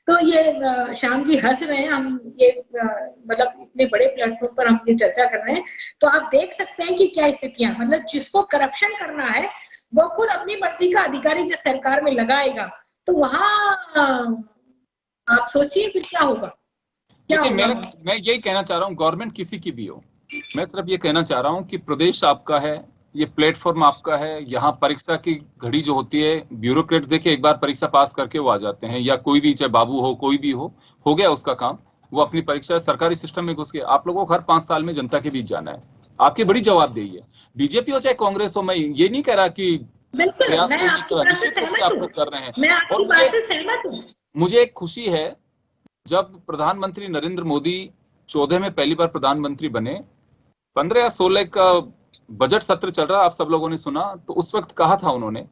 तो ये श्याम जी हंस रहे हैं, हम ये मतलब इतने बड़े प्लेटफॉर्म पर हम ये चर्चा कर रहे हैं, तो आप देख सकते हैं कि क्या स्थितियां, मतलब जिसको करप्शन करना है वो खुद अपनी मर्जी का अधिकारी जिस सरकार में लगाएगा, तो वहां आप सोचिए फिर क्या होगा। मैं यही कहना चाह रहा हूँ, गवर्नमेंट किसी की भी हो, मैं सिर्फ ये कहना चाह रहा हूँ कि प्रदेश आपका है, ये प्लेटफॉर्म आपका है। यहाँ परीक्षा की घड़ी जो होती है, ब्यूरोक्रेट देखिए एक बार परीक्षा पास करके वो आ जाते हैं, या कोई भी, चाहे बाबू हो कोई भी हो गया उसका काम, वो अपनी परीक्षा सरकारी सिस्टम में घुस गए। आप लोगों को हर 5 साल में जनता के बीच जाना है, आपकी बड़ी जवाबदेही है। बीजेपी हो चाहे कांग्रेस हो, मैं ये नहीं कह रहा कि प्रयास निश्चित रूप से आप लोग कर रहे हैं। और मुझे एक खुशी है, जब प्रधानमंत्री नरेंद्र मोदी 14 में पहली बार प्रधानमंत्री बने, 15 या 16 का बजट सत्र चल रहा, आप सब लोगों ने सुना, तो उस वक्त कहा था उन्होंने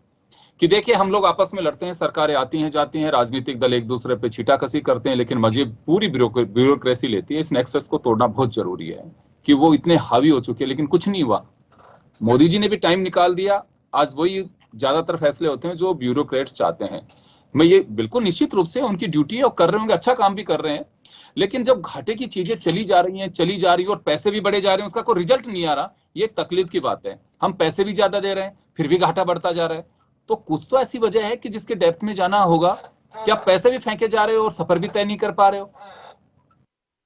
कि देखिए हम लोग आपस में लड़ते हैं, सरकारें आती हैं जाती हैं, राजनीतिक दल एक दूसरे पे छीटाकसी करते हैं, लेकिन मजे पूरी ब्यूरोक्रेसी लेती है। इस नेक्सस को तोड़ना बहुत जरूरी है, कि वो इतने हावी हो चुके हैं, लेकिन कुछ नहीं हुआ। मोदी जी ने भी टाइम निकाल दिया, आज वही ज्यादातर फैसले होते हैं जो ब्यूरोक्रेट्स चाहते हैं। मैं ये बिल्कुल निश्चित रूप से उनकी ड्यूटी है और कर रहे होंगे, अच्छा काम भी कर रहे हैं, लेकिन जब घाटे की चीजें चली जा रही हैं और पैसे भी बढ़े जा रहे हैं, उसका कोई रिजल्ट नहीं आ रहा, ये एक तकलीफ की बात है। हम पैसे भी ज्यादा दे रहे हैं, फिर भी घाटा बढ़ता जा रहा है, तो कुछ तो ऐसी वजह है कि जिसके डेप्थ में जाना होगा। क्या पैसे भी फेंके जा रहे हो और सफर भी तय नहीं कर पा रहे हो?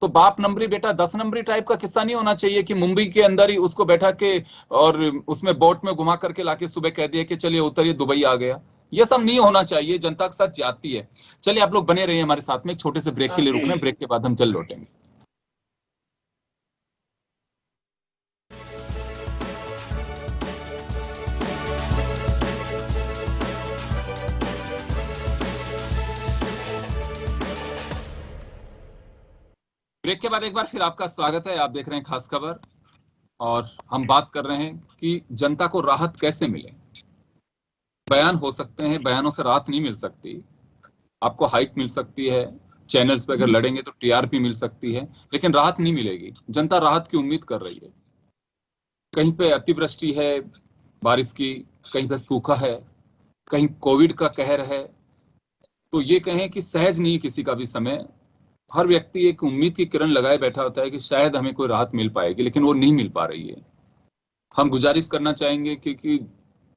तो बाप नंबरी बेटा 10 नंबरी टाइप का किस्सा नहीं होना चाहिए कि मुंबई के अंदर ही उसको बैठा के और उसमें बोट में घुमा करके लाके सुबह कह दिया कि चलिए उतरिए दुबई आ गया। ये सब नहीं होना चाहिए, जनता के साथ जाती है। चलिए आप लोग बने रहिए हमारे साथ में, एक छोटे से ब्रेक के लिए रुकना, ब्रेक के बाद हम चल लौटेंगे। ब्रेक के बाद एक बार फिर आपका स्वागत है। आप देख रहे हैं खास खबर, और हम बात कर रहे हैं कि जनता को राहत कैसे मिले। बयान हो सकते हैं, बयानों से राहत नहीं मिल सकती। आपको हाइक मिल सकती है, चैनल्स पे अगर लड़ेंगे तो टीआरपी मिल सकती है, लेकिन राहत नहीं मिलेगी। जनता राहत की उम्मीद कर रही है। कहीं पे अतिवृष्टि है बारिश की, कहीं पे सूखा है, कहीं कोविड का कहर है। तो ये कहें कि सहज नहीं किसी का भी समय। हर व्यक्ति एक उम्मीद की किरण लगाए बैठा होता है कि शायद हमें कोई राहत मिल पाएगी, लेकिन वो नहीं मिल पा रही है। हम गुजारिश करना चाहेंगे क्योंकि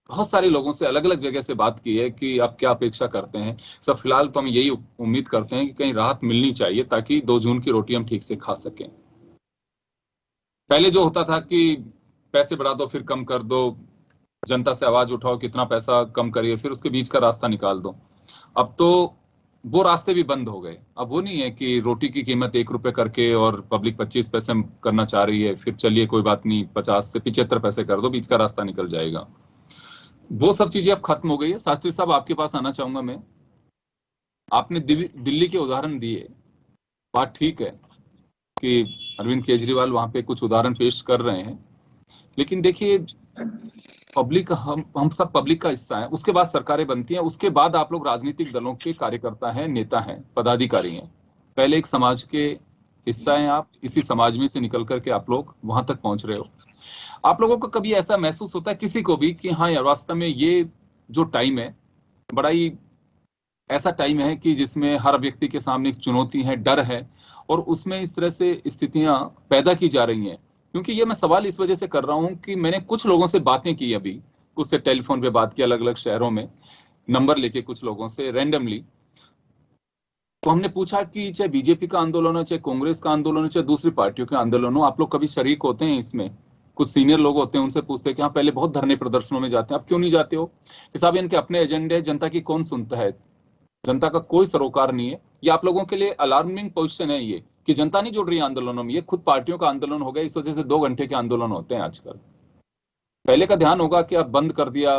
बहुत सारे लोगों से अलग अलग जगह से बात की है कि आप क्या अपेक्षा करते हैं। सब फिलहाल तो हम यही उम्मीद करते हैं कि कहीं राहत मिलनी चाहिए, ताकि 2 जून की रोटी हम ठीक से खा सकें। पहले जो होता था कि पैसे बढ़ा दो फिर कम कर दो, जनता से आवाज उठाओ कितना पैसा कम करिए, फिर उसके बीच का रास्ता निकाल दो। अब तो वो रास्ते भी बंद हो गए। अब वो नहीं है कि रोटी की कीमत 1 रुपए करके और पब्लिक 25 पैसे करना चाह रही है, फिर चलिए कोई बात नहीं 50 से 75 पैसे कर दो, बीच का रास्ता निकल जाएगा। वो सब चीजें अब खत्म हो गई है। शास्त्री साहब आपके पास आना चाहूंगा मैं। आपने दिल्ली के उदाहरण दिए, बात ठीक है कि अरविंद केजरीवाल वहां पे कुछ उदाहरण पेश कर रहे हैं, लेकिन देखिए पब्लिक, हम सब पब्लिक का हिस्सा है। उसके बाद सरकारें बनती हैं, उसके बाद आप लोग राजनीतिक दलों के कार्यकर्ता हैं, नेता हैं, पदाधिकारी हैं। पहले एक समाज के हिस्सा हैं आप, इसी समाज में से निकल करके आप लोग वहां तक पहुंच रहे हो। आप लोगों को कभी ऐसा महसूस होता है किसी को भी कि हाँ यार वास्तव में ये जो टाइम है बड़ा ही ऐसा टाइम है कि जिसमें हर व्यक्ति के सामने एक चुनौती है, डर है, और उसमें इस तरह से स्थितियां पैदा की जा रही हैं? क्योंकि ये मैं सवाल इस वजह से कर रहा हूं कि मैंने कुछ लोगों से बातें की, अभी कुछ से टेलीफोन पे बात की, अलग अलग शहरों में नंबर लेके कुछ लोगों से रैंडमली। तो हमने पूछा कि चाहे बीजेपी का आंदोलन हो, चाहे कांग्रेस का आंदोलन हो, चाहे दूसरी पार्टियों के आंदोलन हो, आप लोग कभी शरीक होते हैं इसमें? कुछ सीनियर लोग होते हैं, उनसे पूछते हैं कि हाँ पहले बहुत धरने प्रदर्शनों में जाते हैं, आप क्यों नहीं जाते हो? कि साहब इनके अपने एजेंडे है, जनता की कौन सुनता है, जनता का कोई सरोकार नहीं है। ये आप लोगों के लिए अलार्मिंग पोजीशन है ये कि जनता नहीं जुड़ रही है आंदोलनों में, ये खुद पार्टियों का आंदोलन हो गया, इस वजह से 2 घंटे के आंदोलन होते हैं आजकल। पहले का ध्यान होगा कि आप बंद कर दिया,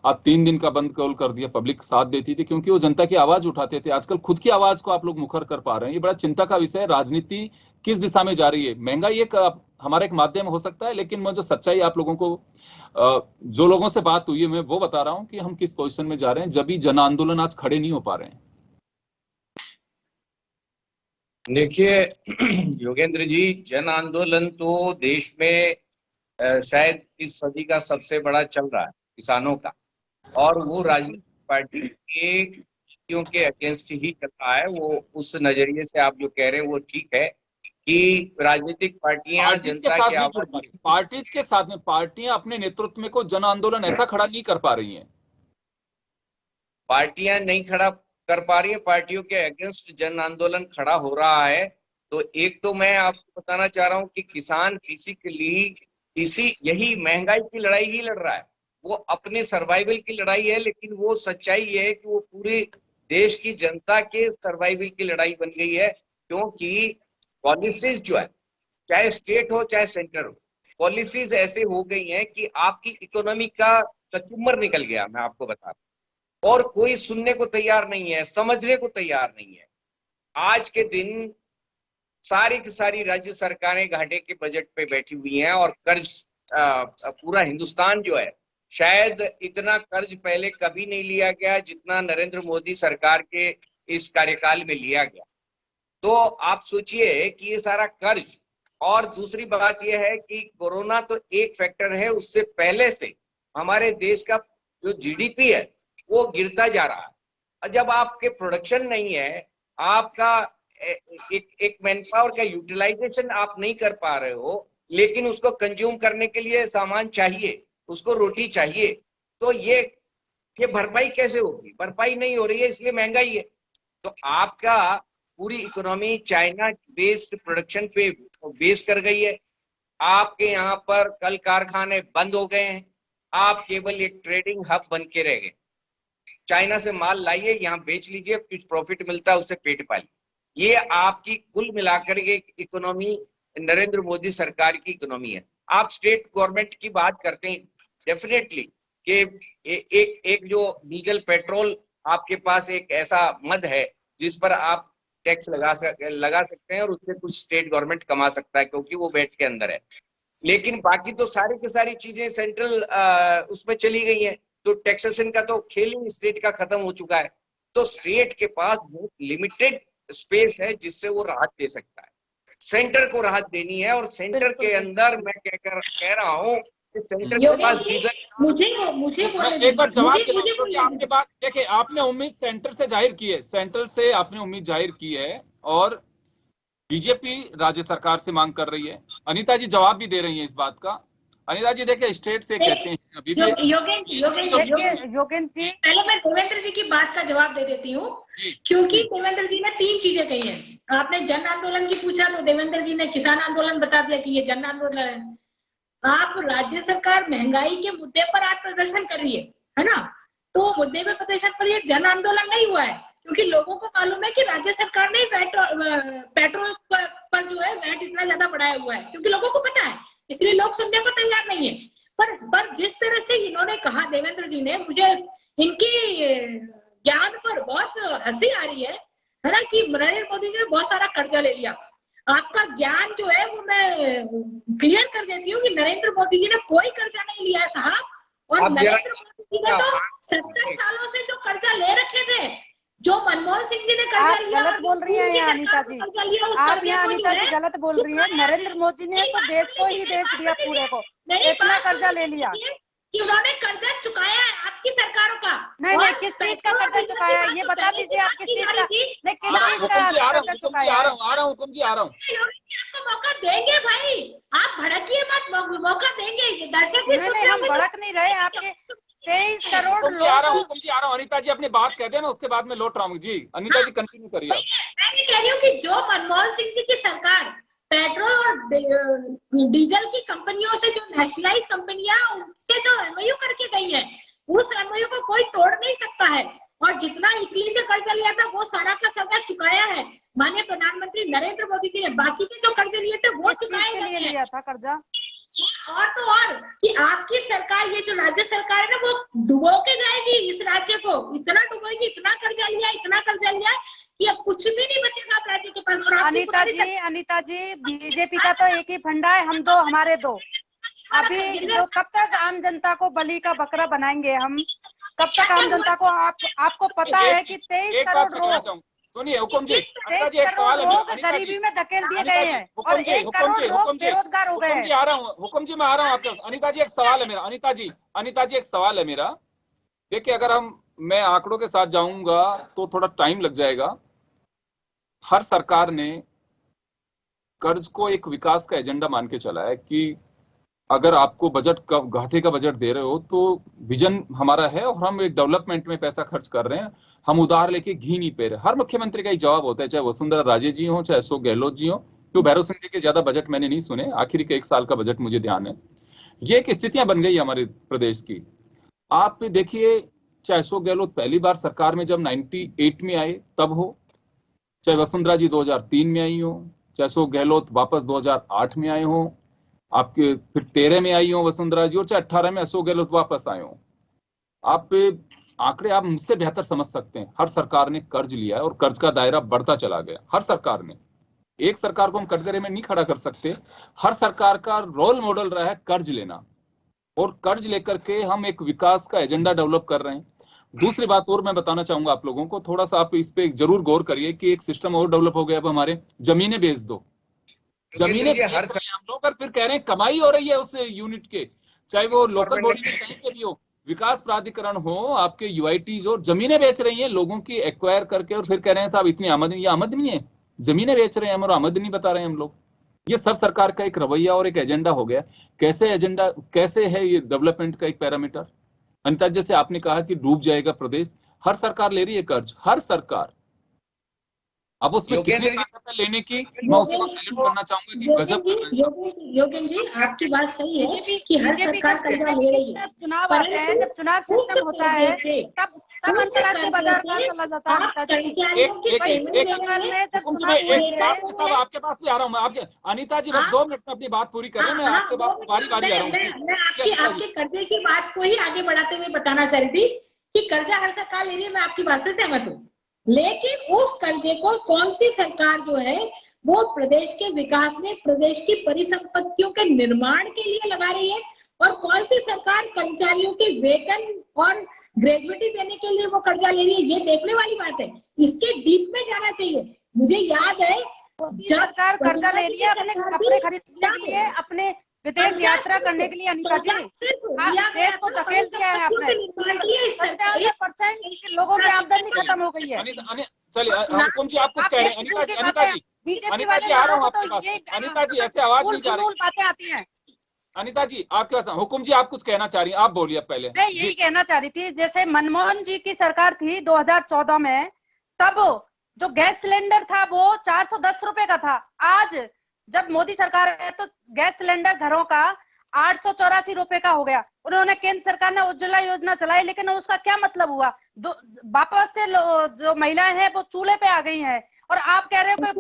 आप 3 दिन का बंद कर दिया, पब्लिक साथ देती थी क्योंकि वो जनता की आवाज उठाते थे। आजकल खुद की आवाज को आप लोग मुखर कर पा रहे हैं, ये बड़ा चिंता का विषय है। राजनीति किस दिशा में जा रही है? महंगाई एक हमारा एक माध्यम हो सकता है, लेकिन मैं जो सच्चाई आप लोगों को, जो लोगों से बात हुई है, मैं वो बता रहा हूं कि हम किस पोजीशन में जा रहे हैं, जब भी जन आंदोलन आज खड़े नहीं हो पा रहे हैं। देखिए योगेंद्र जी, जन आंदोलन तो देश में शायद इस सदी का सबसे बड़ा चल रहा है किसानों का, और वो राजनीतिक पार्टी के नीतियों के अगेंस्ट ही चल रहा है। वो उस नजरिए से आप जो कह रहे हैं वो ठीक है कि राजनीतिक पार्टियां जनता के आवाज, पार्टीज के साथ में पार्टियां अपने नेतृत्व में को जन आंदोलन ऐसा खड़ा नहीं कर पा रही हैं। पार्टियां नहीं खड़ा कर पा रही है, पार्टियों के अगेंस्ट जन आंदोलन खड़ा हो रहा है। तो एक तो मैं आपको बताना चाह रहा हूं कि किसान इसी यही महंगाई की लड़ाई ही लड़ रहा है। वो अपने सर्वाइवल की लड़ाई है, लेकिन वो सच्चाई है कि वो पूरे देश की जनता के सर्वाइवल की लड़ाई बन गई है। क्योंकि पॉलिसीज जो है, चाहे स्टेट हो चाहे सेंटर हो, पॉलिसीज ऐसे हो गई हैं कि आपकी इकोनॉमी का कचुम्बर निकल गया। मैं आपको बता रहा, और कोई सुनने को तैयार नहीं है, समझने को तैयार नहीं है। आज के दिन सारी की सारी राज्य सरकारें घाटे के बजट पे बैठी हुई हैं, और कर्ज पूरा हिंदुस्तान जो है, शायद इतना कर्ज पहले कभी नहीं लिया गया जितना नरेंद्र मोदी सरकार के इस कार्यकाल में लिया गया। तो आप सोचिए कि ये सारा कर्ज, और दूसरी बात यह है कि कोरोना तो एक फैक्टर है, उससे पहले से हमारे देश का जो जीडीपी है वो गिरता जा रहा है। और जब आपके प्रोडक्शन नहीं है, आपका एक मैन पावर का यूटिलाइजेशन आप नहीं कर पा रहे हो, लेकिन उसको कंज्यूम करने के लिए सामान चाहिए, उसको रोटी चाहिए, तो ये भरपाई कैसे होगी? भरपाई नहीं हो रही है, इसलिए महंगाई है। तो आपका पूरी इकोनॉमी चाइना बेस्ड प्रोडक्शन पे बेस कर गई है। आपके यहाँ पर कल कारखाने बंद हो गए हैं, आप केवल एक ट्रेडिंग हब बन के रह गए। चाइना से माल लाइए, यहाँ बेच लीजिए, कुछ प्रॉफिट मिलता है उससे पेट पालिए। ये आपकी कुल मिलाकर के इकोनॉमी नरेंद्र मोदी सरकार की इकोनॉमी है। आप स्टेट गवर्नमेंट की बात करते हैं, डेफिनेटली कि एक जो डीजल पेट्रोल आपके पास एक ऐसा मद है जिस पर आप टैक्स लगा सकते हैं, और उससे कुछ स्टेट गवर्नमेंट कमा सकता है क्योंकि वो वेट के अंदर है। लेकिन बाकी तो सारी की सारी चीजें सेंट्रल उसमें चली गई हैं, तो टैक्सेशन का तो खेल ही स्टेट का खत्म हो चुका है। तो स्टेट के पास बहुत लिमिटेड स्पेस है जिससे वो राहत दे सकता है। सेंटर को राहत देनी है, और सेंटर के अंदर मैं कह रहा हूँ कि सेंटर के पास मुझे एक बार जवाब दे दूं, क्योंकि आपके बात देखिए, आपने उम्मीद सेंटर से जाहिर की है, सेंट्रल से आपने उम्मीद जाहिर की है, और बीजेपी राज्य सरकार से मांग कर रही है। अनीता जी जवाब भी दे रही हैं इस बात का। अनिता जी देखिए, स्टेट से कहते हैं अभी भी योगेंद्र जी, पहले मैं देवेंद्र जी की बात का जवाब दे देती हूँ, क्योंकि देवेंद्र जी ने 3 चीजें कही हैं। आपने जन आंदोलन की पूछा तो देवेंद्र जी ने किसान आंदोलन बता दिया कि ये जन आंदोलन है। आप राज्य सरकार महंगाई के मुद्दे पर आज प्रदर्शन कर रही है ना, तो मुद्दे पे प्रदर्शन पर ये जन आंदोलन नहीं हुआ है, क्योंकि लोगों को मालूम है कि राज्य सरकार ने पेट्रोल पर जो है वैट इतना ज्यादा बढ़ाया हुआ है, क्योंकि लोगों को पता है, इसलिए लोग सुनने को तैयार नहीं है। पर जिस तरह से इन्होंने कहा देवेंद्र जी ने, मुझे इनकी ज्ञान पर बहुत हंसी आ रही है ना, कि नरेंद्र मोदी जी ने बहुत सारा कर्जा ले लिया। आपका ज्ञान जो है वो मैं क्लियर कर देती हूँ कि नरेंद्र मोदी जी ने कोई कर्जा नहीं लिया है साहब, और आप जरा- नरेंद्र मोदी जी ने तो 70 सालों से जो कर्जा ले रखे थे, जो मनमोहन सिंह जी ने कर्जा आप लिया, गलत बोल रही हैं यहाँ अनीता जी, कर्जा लिया, उस आप कर्जे यहाँ को अनीता जो जी है गलत बोल रही हैं। नरेंद्र मोदी ने तो देश को ही बेच दिया पूरे को, इतना कर्जा ले लिया। कि उन्होंने कर्जा चुकाया है आपकी सरकारों का। नहीं नहीं, किस चीज का कर्जा चुकाया है ये बता दीजिए, आप किस चीज का, नहीं किस चीज का हुकुम जी आ रहा कर्जा हूँ, चुकाया है? आ रहा हूँ हुकुम जी आ रहा हूँ। आपको मौका देंगे भाई, आप भड़किए मत, मौका देंगे, दर्शक भी नहीं नहीं, हम भड़क नहीं रहे, आपके 23 करोड़ हुकुम जी आ रहा हूँ, लोग। हुकुम जी आ रहा हूँ। अनीता जी अपनी बात कह दें, मैं उसके बाद में लौट रहा हूँ। जी अनीता जी कंटिन्यू करिए। मैं ये कह रही हूँ कि जो मनमोहन सिंह जी की सरकार पेट्रोल और डीजल की कंपनियों से, जो नेशनलाइज कंपनियां, उनसे जो एमओयू करके गई है, उस एमओयू को कोई तोड़ नहीं सकता है। और जितना इटली से कर्जा लिया था वो सारा का सारा चुकाया है माननीय प्रधानमंत्री नरेंद्र मोदी जी ने। बाकी के जो कर्जे लिए थे वो किस चीज चुकाए के लिए गए हैं। लिया था कर्जा? और तो और कि आपकी सरकार, ये जो राज्य सरकार है ना, वो डुबो के जाएगी इस राज्य को, इतना डुबोएगी, इतना कर्जा लिया कि अब कुछ भी नहीं बचेगा आप राज्य के पास। और अनीता जी बीजेपी का तो एक ही फंडा है, हम दो हमारे दो। अभी जो कब तक आम जनता को बलि का बकरा बनाएंगे हम, कब तक आम जनता को, आपको पता है कि 23 करोड़ लोग, सुनिए हुकुम जी, 23 करोड़ लोग गरीबी में धकेल दिए गए हैं और 1 करोड़ लोग बेरोजगार हो गए हुकुम जी हैं। आ रहा हूँ, हुकुम जी मैं आ रहा हूँ आपके पास। अनीता जी एक सवाल है मेरा, अनीता जी एक सवाल है मेरा। देखिए अगर मैं आंकड़ों के साथ जाऊंगा तो थोड़ा टाइम लग जाएगा। हर सरकार ने कर्ज को एक विकास का एजेंडा मान के चला है कि अगर आपको बजट का घाटे का बजट दे रहे हो तो विजन हमारा है और हम एक डेवलपमेंट में पैसा खर्च कर रहे हैं, हम उधार लेके घी नहीं पे रहे। हर मुख्यमंत्री का ही जवाब होता है, चाहे वसुंधरा राजे जी हो, चाहे अशोक गहलोत जी हो। तो भैरव सिंह जी के ज्यादा बजट मैंने नहीं सुने, आखिरी के 1 साल का बजट मुझे ध्यान है। ये एक स्थितियां बन गई हमारे प्रदेश की। आप देखिए, चाहे अशोक गहलोत पहली बार सरकार में जब 98 में आए तब हो, चाहे वसुंधरा जी 2003 में आई हो, चाहे अशोक गहलोत वापस 2008 में आए हो, आपके फिर 13 में आई हो वसुंधरा जी, और चाहे 18 में अशोक गहलोत वापस आए हो। आप आंकड़े आप मुझसे बेहतर समझ सकते हैं। हर सरकार ने कर्ज लिया है और कर्ज का दायरा बढ़ता चला गया। हर सरकार ने, एक सरकार को हम कटघरे में नहीं खड़ा कर सकते। हर सरकार का रोल मॉडल रहा है कर्ज लेना, और कर्ज लेकर के हम एक विकास का एजेंडा डेवलप कर रहे हैं। दूसरी बात और मैं बताना चाहूंगा आप लोगों को, थोड़ा सा आप इस पे जरूर गौर करिए कि एक सिस्टम और डेवलप हो गया। अब हमारे जमीनें बेच दो, जमीनें हर हम लोग, और फिर कह रहे हैं कमाई हो रही है उस यूनिट के, चाहे वो लोकल बॉडी में कहीं पे भी हो, विकास प्राधिकरण हो, आपके यूआईटीज हो, जमीनें बेच रही हैं लोगों की एक्वायर करके, और फिर कह रहे हैं साहब इतनी आमदनी। ये आमदनी है, जमीनें बेच रहे हैं हम और आमदनी बता रहे हैं हम लोग। ये सब सरकार का एक रवैया और एक एजेंडा हो गया। कैसे एजेंडा, कैसे है ये डेवलपमेंट का एक पैरामीटर? अनिता, जैसे आपने कहा कि डूब जाएगा प्रदेश, हर सरकार ले रही है कर्ज, हर सरकार। अब उसमें कितनी ताकत है लेने की, मैं उसी को सैल्यूट करना चाहूंगा कि गजब कर रहे हैं। योगेन जी आपकी बात सही है कि हर बीजेपी सरकार कर्जा ले रही है। चुनाव आते हैं, जब चुनाव सिस्टम होता है तब अंतर्राष्ट्रीय बाजार कहाँ चला जाता है अनीता जी? साहब आपके पास भी आ रहा हूँ मैं, आपके अनीता जी बस 2 मिनट में अपनी बात पूरी करें, मैं आपके पास बारी बारी आ रहा हूँ। मैं आपके कर्जे की बात को ही आगे बढ़ाते हुए बताना चाह रही थी कि कर्जा हर सरकार ले रही है, मैं आपकी बात से सहमत हूँ, लेकिन उस कर्जे को कौन सी सरकार जो है वो प्रदेश के विकास में, प्रदेश की परिसंपत्तियों के निर्माण के लिए लगा रही है, और कौन सी सरकार कर्मचारियों के वेतन और ग्रेजुएटी देने के लिए वो कर्जा ले रही है, ये देखने वाली बात है। इसके डीप में जाना चाहिए। मुझे याद है जब सरकार कर्जा ले रही है अपने कपड़े खरीदने के लिए, अपने विदेश यात्रा करने के लिए अनीता जी, देश को धकेल दिया है आपने। 97% लोगों की आमदनी खत्म हो गई है। चलिए हुकुम जी आप कुछ कह रहे हैं। अनीता जी आ रहा हूँ आपके पास। अनीता जी ऐसे आवाज नहीं जा रही, बातें आती हैं। अनीता जी आपके पास। हुकुम जी आप कुछ कहना चाह रही हैं, आप बोलिए पहले। मैं यही कहना चाह रही थी, जैसे मनमोहन जी की सरकार थी 2014 में, तब जो गैस सिलेंडर था वो 410 रुपए का था। आज जब मोदी सरकार है तो गैस सिलेंडर घरों का 884 रुपए का हो गया। उन्होंने, केंद्र सरकार ने उज्ज्वला योजना चलाई, लेकिन उसका क्या मतलब हुआ? वापस से जो महिलाएं हैं वो चूल्हे पे आ गई हैं, और आप कह रहे हो कि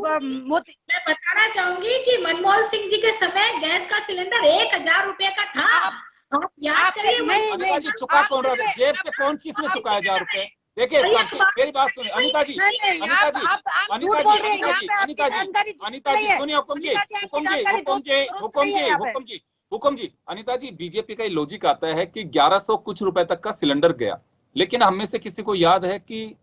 मोदी। मैं बताना चाहूंगी कि मनमोहन सिंह जी के समय गैस का सिलेंडर 1000 रुपए का था। आप याद करिए। नहीं, चुका कौन रहा था? जेब से कौन किसने चुकाया 1000 रुपए? देखिए मेरी बात सुनिए अनीता जी, अनीता जी सुनिए। हुकुम जी हुक्म जी, अनिता जी, बीजेपी का ये लॉजिक आता है कि 1100 कुछ रुपए तक का सिलेंडर गया, लेकिन हम में से किसी को याद है कि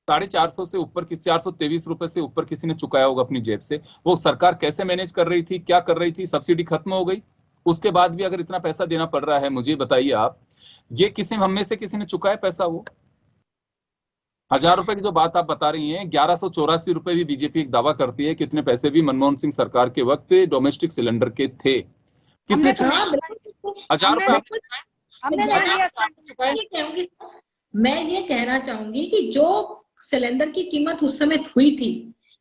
450 से ऊपर, 423 रुपए से ऊपर किसी ने चुकाया होगा अपनी जेब से। वो सरकार कैसे मैनेज कर रही थी, क्या कर रही थी? सब्सिडी खत्म हो गई, उसके बाद भी अगर इतना पैसा देना पड़ रहा है, मुझे बताइए आप, ये किसी हम में से किसी ने चुकाया पैसा? वो 1000 रुपए की जो बात आप बता रही हैं, 1184 रुपए भी बीजेपी एक दावा करती है कि इतने पैसे भी मनमोहन सिंह सरकार के वक्त डोमेस्टिक सिलेंडर के थे। किसने चुकाया? 1000 रुपए हमने नहीं दिया। मैं ये कहना चाहूंगी कि जो सिलेंडर की कीमत उस समय हुई थी,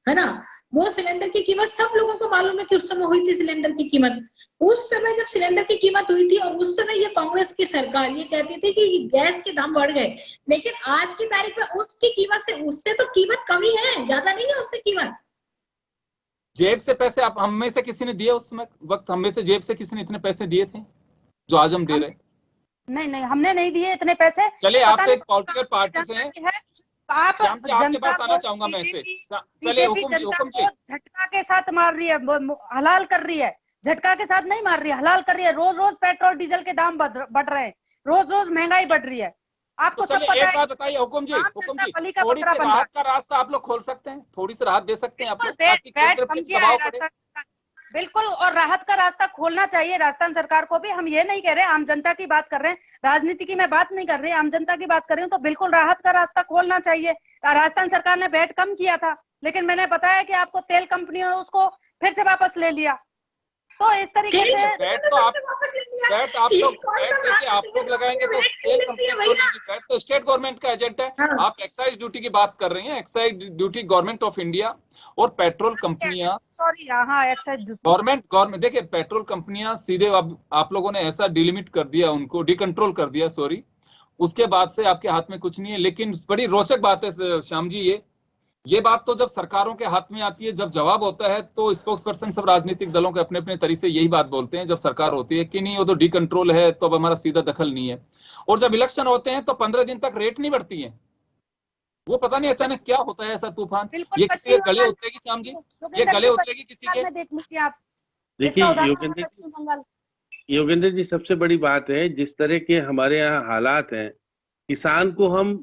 है ना, वो सिलेंडर की कीमत सब लोगों को मालूम है कि उस समय हुई थी सिलेंडर की कीमत। उस समय जब सिलेंडर की कीमत हुई थी और उस समय ये कांग्रेस की सरकार ये कहती थी कि गैस के दाम बढ़ गए, लेकिन आज की तारीख में उसकी कीमत से, उससे तो कीमत कमी है, ज्यादा नहीं है उससे कीमत। जेब से पैसे आप हम में से किसी ने दिए उस समय वक्त? हम में से जेब से किसी ने इतने पैसे दिए थे जो आज हम दे रहे? नहीं, हमने नहीं दिए इतने पैसे। चलिए, आप तो एक पॉलिटिकल पार्टी से हैं, आप आपके पास आना चाहूंगा मैं से। चलिए, हुकुम जी, झटका के साथ मार रही है, हलाल कर रही है, झटका के साथ नहीं मार रही है, हलाल कर रही है। रोज रोज पेट्रोल डीजल के दाम बढ़ रहे हैं, रोज रोज महंगाई बढ़ रही है, आपको सब पता है। एक बात बताइए हुकुम जी, थोड़ी सी राहत का रास्ता आप लोग खोल सकते हैं, थोड़ी सी राहत दे सकते हैं आप लोग? बिल्कुल, और राहत का रास्ता खोलना चाहिए राजस्थान सरकार को भी। हम ये नहीं कह रहे, आम जनता की बात कर रहे हैं, राजनीति की मैं बात नहीं कर रही, आम जनता की बात कर रही हूँ। तो बिल्कुल राहत का रास्ता खोलना चाहिए। राजस्थान सरकार ने वैट कम किया था, लेकिन मैंने बताया कि आपको तेल कंपनियों ने उसको फिर से वापस ले लिया। तो इस तरीके से वैट तो आप लोग लगाएंगे तो तेल कंपनी, वैट तो स्टेट गवर्नमेंट का एजेंट है। आप एक्साइज ड्यूटी की बात कर रही हैं, excise duty government of India और पेट्रोल कंपनियां, गवर्नमेंट देखिए, पेट्रोल कंपनियां सीधे आप लोगों ने ऐसा डिलिमिट कर दिया, उनको डिकंट्रोल कर दिया, सॉरी, उसके बाद से आपके हाथ में कुछ नहीं है। लेकिन बड़ी रोचक बात है श्याम जी, ये बात तो जब सरकारों के हाथ में आती है, जब जवाब होता है तो स्पोक्स पर्सन सब राजनीतिक दलों के अपने अपने तरीके से यही बात बोलते हैं जब सरकार होती है कि नहीं वो तो डी कंट्रोल है, तो अब हमारा सीधा दखल नहीं है। और जब इलेक्शन होते हैं तो 15 दिन तक रेट नहीं बढ़ती है। वो पता नहीं अचानक क्या होता है ऐसा तूफान। ये किसी के गले उतरेगी श्याम जी, ये गले उतरेगी किसी के? देख लीजिए आप। देखिए योगेंद्र जी, सबसे बड़ी बात है जिस तरह के हमारे यहाँ हालात हैं, किसान को हम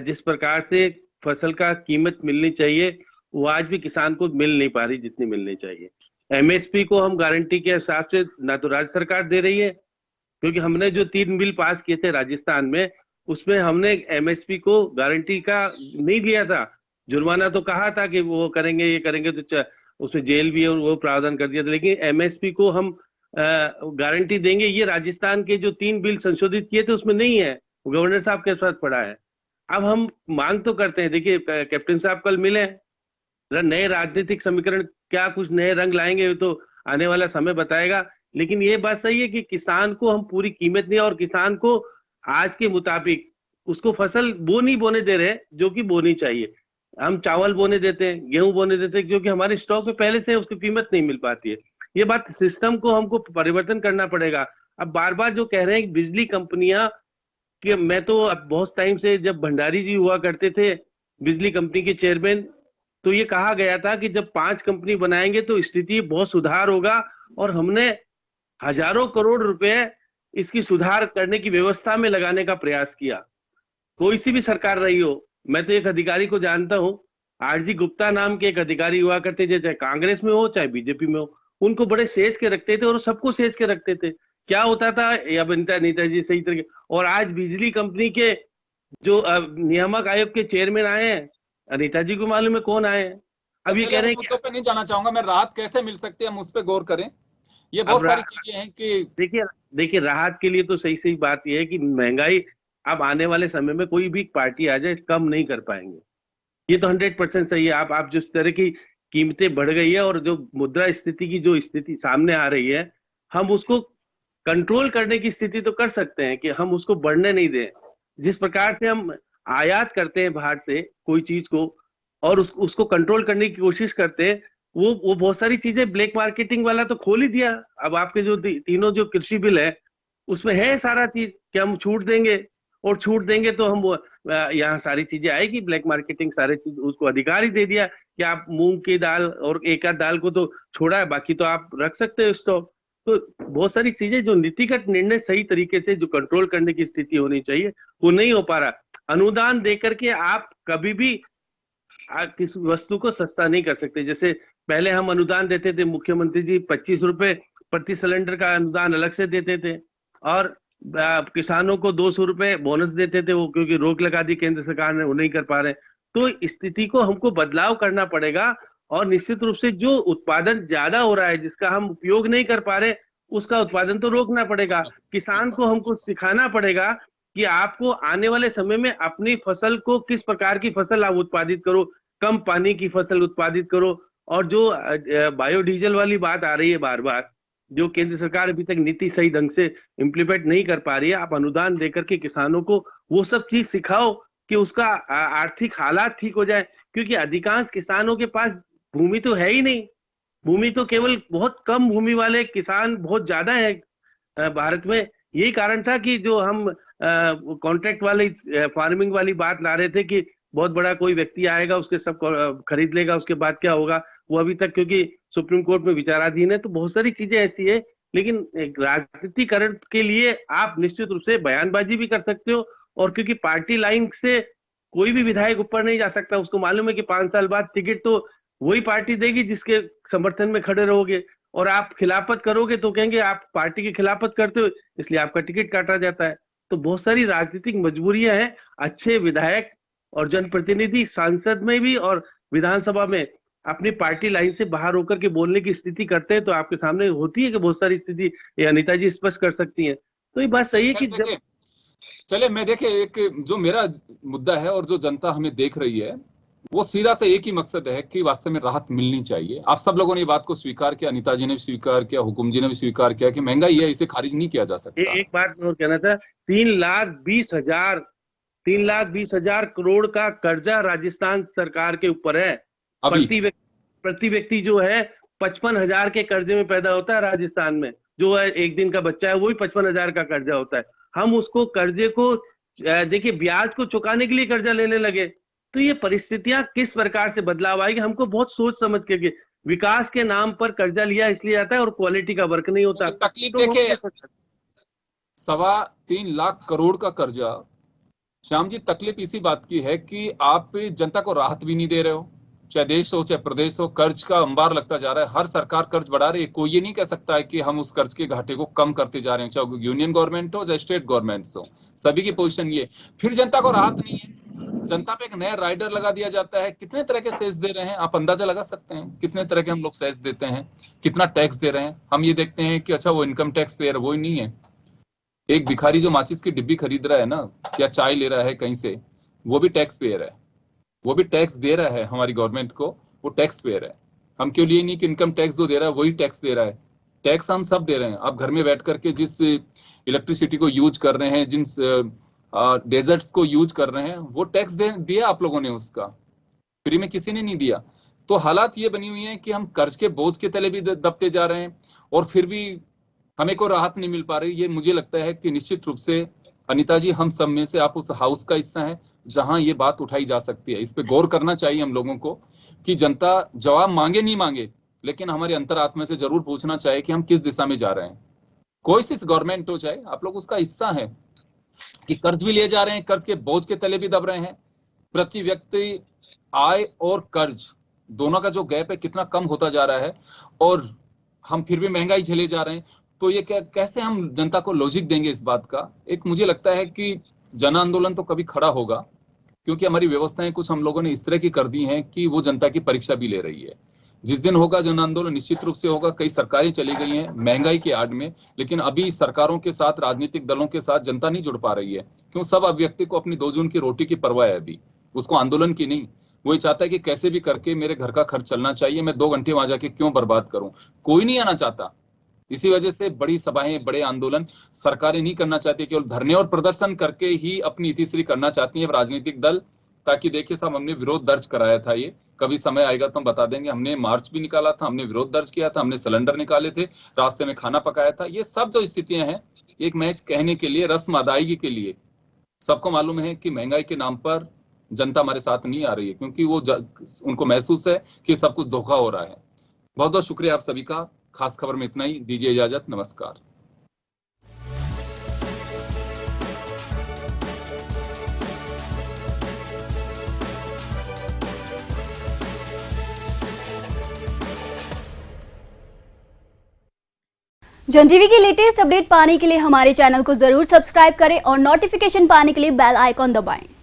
जिस प्रकार से फसल का कीमत मिलनी चाहिए वो आज भी किसान को मिल नहीं पा रही जितनी मिलनी चाहिए। एमएसपी को हम गारंटी के हिसाब से ना तो राज्य सरकार दे रही है, क्योंकि हमने जो 3 बिल पास किए थे राजस्थान में, उसमें हमने एमएसपी को गारंटी का नहीं दिया था। जुर्माना तो कहा था कि वो करेंगे, ये करेंगे, तो उसमें जेल भी है, वो प्रावधान कर दिया था, लेकिन एमएसपी को हम गारंटी देंगे, ये राजस्थान के जो 3 बिल संशोधित किए थे उसमें नहीं है, गवर्नर साहब के साथ पड़ा है। अब हम मांग तो करते हैं, देखिए कैप्टन साहब कल मिले, नए राजनीतिक समीकरण क्या कुछ नए रंग लाएंगे तो आने वाला समय बताएगा, लेकिन ये बात सही है कि किसान को हम पूरी कीमत नहीं, और किसान को आज के मुताबिक उसको फसल वो नहीं बोने दे रहे जो कि बोनी चाहिए। हम चावल बोने देते हैं, गेहूं बोने देते हैं, क्योंकि हमारे स्टॉक में पहले से उसकी कीमत नहीं मिल पाती है। ये बात सिस्टम को हमको परिवर्तन करना पड़ेगा। अब बार बार जो कह रहे हैं बिजली कंपनियां, कि मैं तो अब बहुत टाइम से, जब भंडारी जी हुआ करते थे बिजली कंपनी के चेयरमैन, तो ये कहा गया था कि जब 5 कंपनी बनाएंगे तो स्थिति बहुत सुधार होगा, और हमने हजारों करोड़ रुपए इसकी सुधार करने की व्यवस्था में लगाने का प्रयास किया। कोई सी भी सरकार रही हो, मैं तो एक अधिकारी को जानता हूं, आरजी गुप्ता नाम के एक अधिकारी हुआ करते थे, चाहे कांग्रेस में हो चाहे बीजेपी में हो, उनको बड़े सेज के रखते थे और सबको सेज के रखते थे। क्या होता था या बनता नेताजी सही तरीके। और आज बिजली कंपनी के जो नियामक आयोग के चेयरमैन आए हैं, नेताजी को मालूम है कौन आए हैं। अब ये कह रहे हैं पे नहीं जाना चाहूंगा मैं, राहत कैसे मिल सकती है हम उस पर गौर करें। ये बहुत सारी चीजें हैं कि देखिए राहत के लिए तो सही बात यह है कि महंगाई अब आने वाले समय में कोई भी पार्टी आ जाए कम नहीं कर पाएंगे, ये तो 100% सही है। आप जिस तरह की कीमतें बढ़ गई है और जो मुद्रा स्थिति की जो स्थिति सामने आ रही है, हम उसको कंट्रोल करने की स्थिति तो कर सकते हैं कि हम उसको बढ़ने नहीं दें। जिस प्रकार से हम आयात करते हैं बाहर से कोई चीज को और उसको कंट्रोल करने की कोशिश करते हैं, वो बहुत सारी चीजें ब्लैक मार्केटिंग वाला तो खोल ही दिया। अब आपके जो तीनों जो कृषि बिल है उसमें है सारा चीज कि हम छूट देंगे, और छूट देंगे तो हम यहाँ सारी चीजें आएगी, ब्लैक मार्केटिंग सारी चीज उसको अधिकार ही दे दिया कि आप मूंग की दाल और एक आध दाल को तो छोड़ा है, बाकी तो आप रख सकते हो स्टॉक। तो बहुत सारी चीजें जो नीतिगत निर्णय सही तरीके से जो कंट्रोल करने की स्थिति होनी चाहिए वो नहीं हो पा रहा। अनुदान देकर के आप कभी भी किस वस्तु को सस्ता नहीं कर सकते। जैसे पहले हम अनुदान देते थे, मुख्यमंत्री जी 25 रुपए प्रति सिलेंडर का अनुदान अलग से देते थे, और किसानों को 200 रुपए बोनस देते थे, वो क्योंकि रोक लगा दी केंद्र सरकार ने, वो नहीं कर पा रहे। तो स्थिति को हमको बदलाव करना पड़ेगा, और निश्चित रूप से जो उत्पादन ज्यादा हो रहा है जिसका हम उपयोग नहीं कर पा रहे उसका उत्पादन तो रोकना पड़ेगा। किसान को हमको सिखाना पड़ेगा कि आपको आने वाले समय में अपनी फसल को किस प्रकार की फसल आप उत्पादित करो, कम पानी की फसल उत्पादित करो। और जो बायोडीजल वाली बात आ रही है बार बार, जो केंद्र सरकार अभी तक नीति सही ढंग से इम्प्लीमेंट नहीं कर पा रही है, आप अनुदान देकर के किसानों को वो सब चीज सिखाओ कि उसका आर्थिक हालात ठीक हो जाए। क्योंकि अधिकांश किसानों के पास भूमि तो है ही नहीं, भूमि तो केवल बहुत कम भूमि वाले किसान बहुत ज्यादा है भारत में। यही कारण था कि जो हम कॉन्ट्रैक्ट वाली फार्मिंग वाली बात ला रहे थे कि बहुत बड़ा कोई व्यक्ति आएगा उसके सब खरीद लेगा, उसके बाद क्या होगा, वो अभी तक क्योंकि सुप्रीम कोर्ट में विचाराधीन है। तो बहुत सारी चीजें ऐसी है, लेकिन राजनीतिकरण के लिए आप निश्चित रूप से बयानबाजी भी कर सकते हो, और क्योंकि पार्टी लाइन से कोई भी विधायक ऊपर नहीं जा सकता। उसको मालूम है कि 5 साल बाद टिकट तो वही पार्टी देगी जिसके समर्थन में खड़े रहोगे, और आप खिलाफत करोगे तो कहेंगे आप पार्टी की खिलाफत करते हो इसलिए आपका टिकट काटा जाता है। तो बहुत सारी राजनीतिक मजबूरियां हैं। अच्छे विधायक और जनप्रतिनिधि सांसद में भी और विधानसभा में अपनी पार्टी लाइन से बाहर होकर के बोलने की स्थिति करते हैं, तो आपके सामने होती है कि बहुत सारी स्थिति ये अनिता जी स्पष्ट कर सकती हैं। तो ये बात सही है कि जब चले मैं देखे एक जो मेरा मुद्दा है और जो जनता हमें देख रही है, वो सीधा से एक ही मकसद है कि वास्तव में राहत मिलनी चाहिए। आप सब लोगों ने ये बात को स्वीकार किया, अनिता जी ने भी स्वीकार किया, हुकुम जी ने भी स्वीकार किया कि महंगाई है, इसे खारिज नहीं किया जा सकता। एक बात और कहना था, 3,20,000 करोड़ का कर्जा राजस्थान सरकार के ऊपर है। प्रति व्यक्ति जो है 55,000 के कर्जे में पैदा होता है राजस्थान में। जो है एक दिन का बच्चा है वही 55,000 का कर्जा होता है। हम उसको कर्जे को देखिए ब्याज को चुकाने के लिए कर्जा लेने लगे। तो ये परिस्थितियां किस प्रकार से बदलाव आएगी, हमको बहुत सोच समझ के विकास के नाम पर कर्जा लिया इसलिए जाता है और क्वालिटी का वर्क नहीं होता। तकलीफ देखे 3.25 लाख करोड़ का कर्जा, श्याम जी तकलीफ इसी बात की है कि आप जनता को राहत भी नहीं दे रहे हो, चाहे देश हो चाहे प्रदेश हो। कर्ज का अंबार लगता जा रहा है, हर सरकार कर्ज बढ़ा रही है। कोई ये नहीं कह सकता है कि हम उस कर्ज के घाटे को कम करते जा रहे हैं, चाहे यूनियन गवर्नमेंट हो चाहे स्टेट गवर्नमेंट हो, सभी की पोजीशन ये। फिर जनता को राहत नहीं है, जनता पे एक नया राइडर लगा दिया जाता है। कितने तरह के सेस दे रहे हैं आप अंदाजा लगा सकते हैं, कितने तरह के हम लोग सेस देते हैं, कितना टैक्स दे रहे हैं। हम ये देखते हैं कि अच्छा वो इनकम टैक्स पेयर, वो ही नहीं है। एक भिखारी जो माचिस की डिब्बी खरीद रहा है ना, या चाय ले रहा है कहीं से, वो भी टैक्स पेयर है, वो भी टैक्स दे रहा है हमारी गवर्नमेंट को, वो टैक्स पेयर है। हम क्यों लिए नहीं कि इनकम टैक्स जो दे रहा है वही टैक्स दे रहा है। टैक्स हम सब दे रहे हैं। आप घर में बैठ करके जिस इलेक्ट्रिसिटी को यूज कर रहे हैं, जिन डेजर्ट्स को यूज कर रहे हैं, वो टैक्स दिया आप लोगों ने, उसका फ्री में किसी ने नहीं दिया। तो हालात ये बनी हुई है कि हम कर्ज के बोझ के तले भी दबते जा रहे हैं और फिर भी हमें कोई राहत नहीं मिल पा रही। ये मुझे लगता है कि निश्चित रूप से अनिता जी, हम सब में से आप उस हाउस का हिस्सा है जहां ये बात उठाई जा सकती है। इस पे गौर करना चाहिए हम लोगों को कि जनता जवाब मांगे नहीं मांगे, लेकिन हमारे अंतरात्मा से जरूर पूछना चाहिए कि हम किस दिशा में जा रहे हैं। कोई सी गवर्नमेंट हो चाहे, आप लोग उसका हिस्सा है कि कर्ज भी लिए जा रहे हैं, कर्ज के बोझ के तले भी दब रहे हैं। प्रति व्यक्ति आय और कर्ज दोनों का जो गैप है कितना कम होता जा रहा है, और हम फिर भी महंगाई झेले जा रहे हैं। तो ये कैसे हम जनता को लॉजिक देंगे इस बात का। एक मुझे लगता है कि जन आंदोलन तो कभी खड़ा होगा, क्योंकि हमारी व्यवस्थाएं कुछ हम लोगों ने इस तरह की कर दी हैं कि वो जनता की परीक्षा भी ले रही है। जिस दिन होगा जन आंदोलन निश्चित रूप से होगा। कई सरकारें चली गई हैं महंगाई के आड़ में, लेकिन अभी सरकारों के साथ, राजनीतिक दलों के साथ जनता नहीं जुड़ पा रही है। क्यों? सब अब व्यक्ति को अपनी 2 जून की रोटी की परवाह है, अभी उसको आंदोलन की नहीं। वो ये चाहता है कि कैसे भी करके मेरे घर का खर्च चलना चाहिए, मैं 2 घंटे वहां जाके क्यों बर्बाद करूं। कोई नहीं आना चाहता। इसी वजह से बड़ी सभाएं, बड़े आंदोलन सरकारें नहीं करना चाहती, केवल धरने और प्रदर्शन करके ही अपनी इतिश्री करना चाहती है राजनीतिक दल, ताकि देखिए साहब हमने विरोध दर्ज कराया था। ये कभी समय आएगा तो हम बता देंगे। हमने मार्च भी निकाला था, हमने विरोध दर्ज किया था, हमने सिलेंडर निकाले थे, रास्ते में खाना पकाया था। ये सब जो स्थितियां हैं एक मैच कहने के लिए, रस्म अदायगी के लिए। सबको मालूम है कि महंगाई के नाम पर जनता हमारे साथ नहीं आ रही है, क्योंकि वो उनको महसूस है कि सब कुछ धोखा हो रहा है। बहुत बहुत शुक्रिया आप सभी का। खास खबर में इतना ही, दीजिए इजाजत, नमस्कार। जन टीवी की लेटेस्ट अपडेट पाने के लिए हमारे चैनल को जरूर सब्सक्राइब करें और नोटिफिकेशन पाने के लिए बेल आइकॉन दबाएं।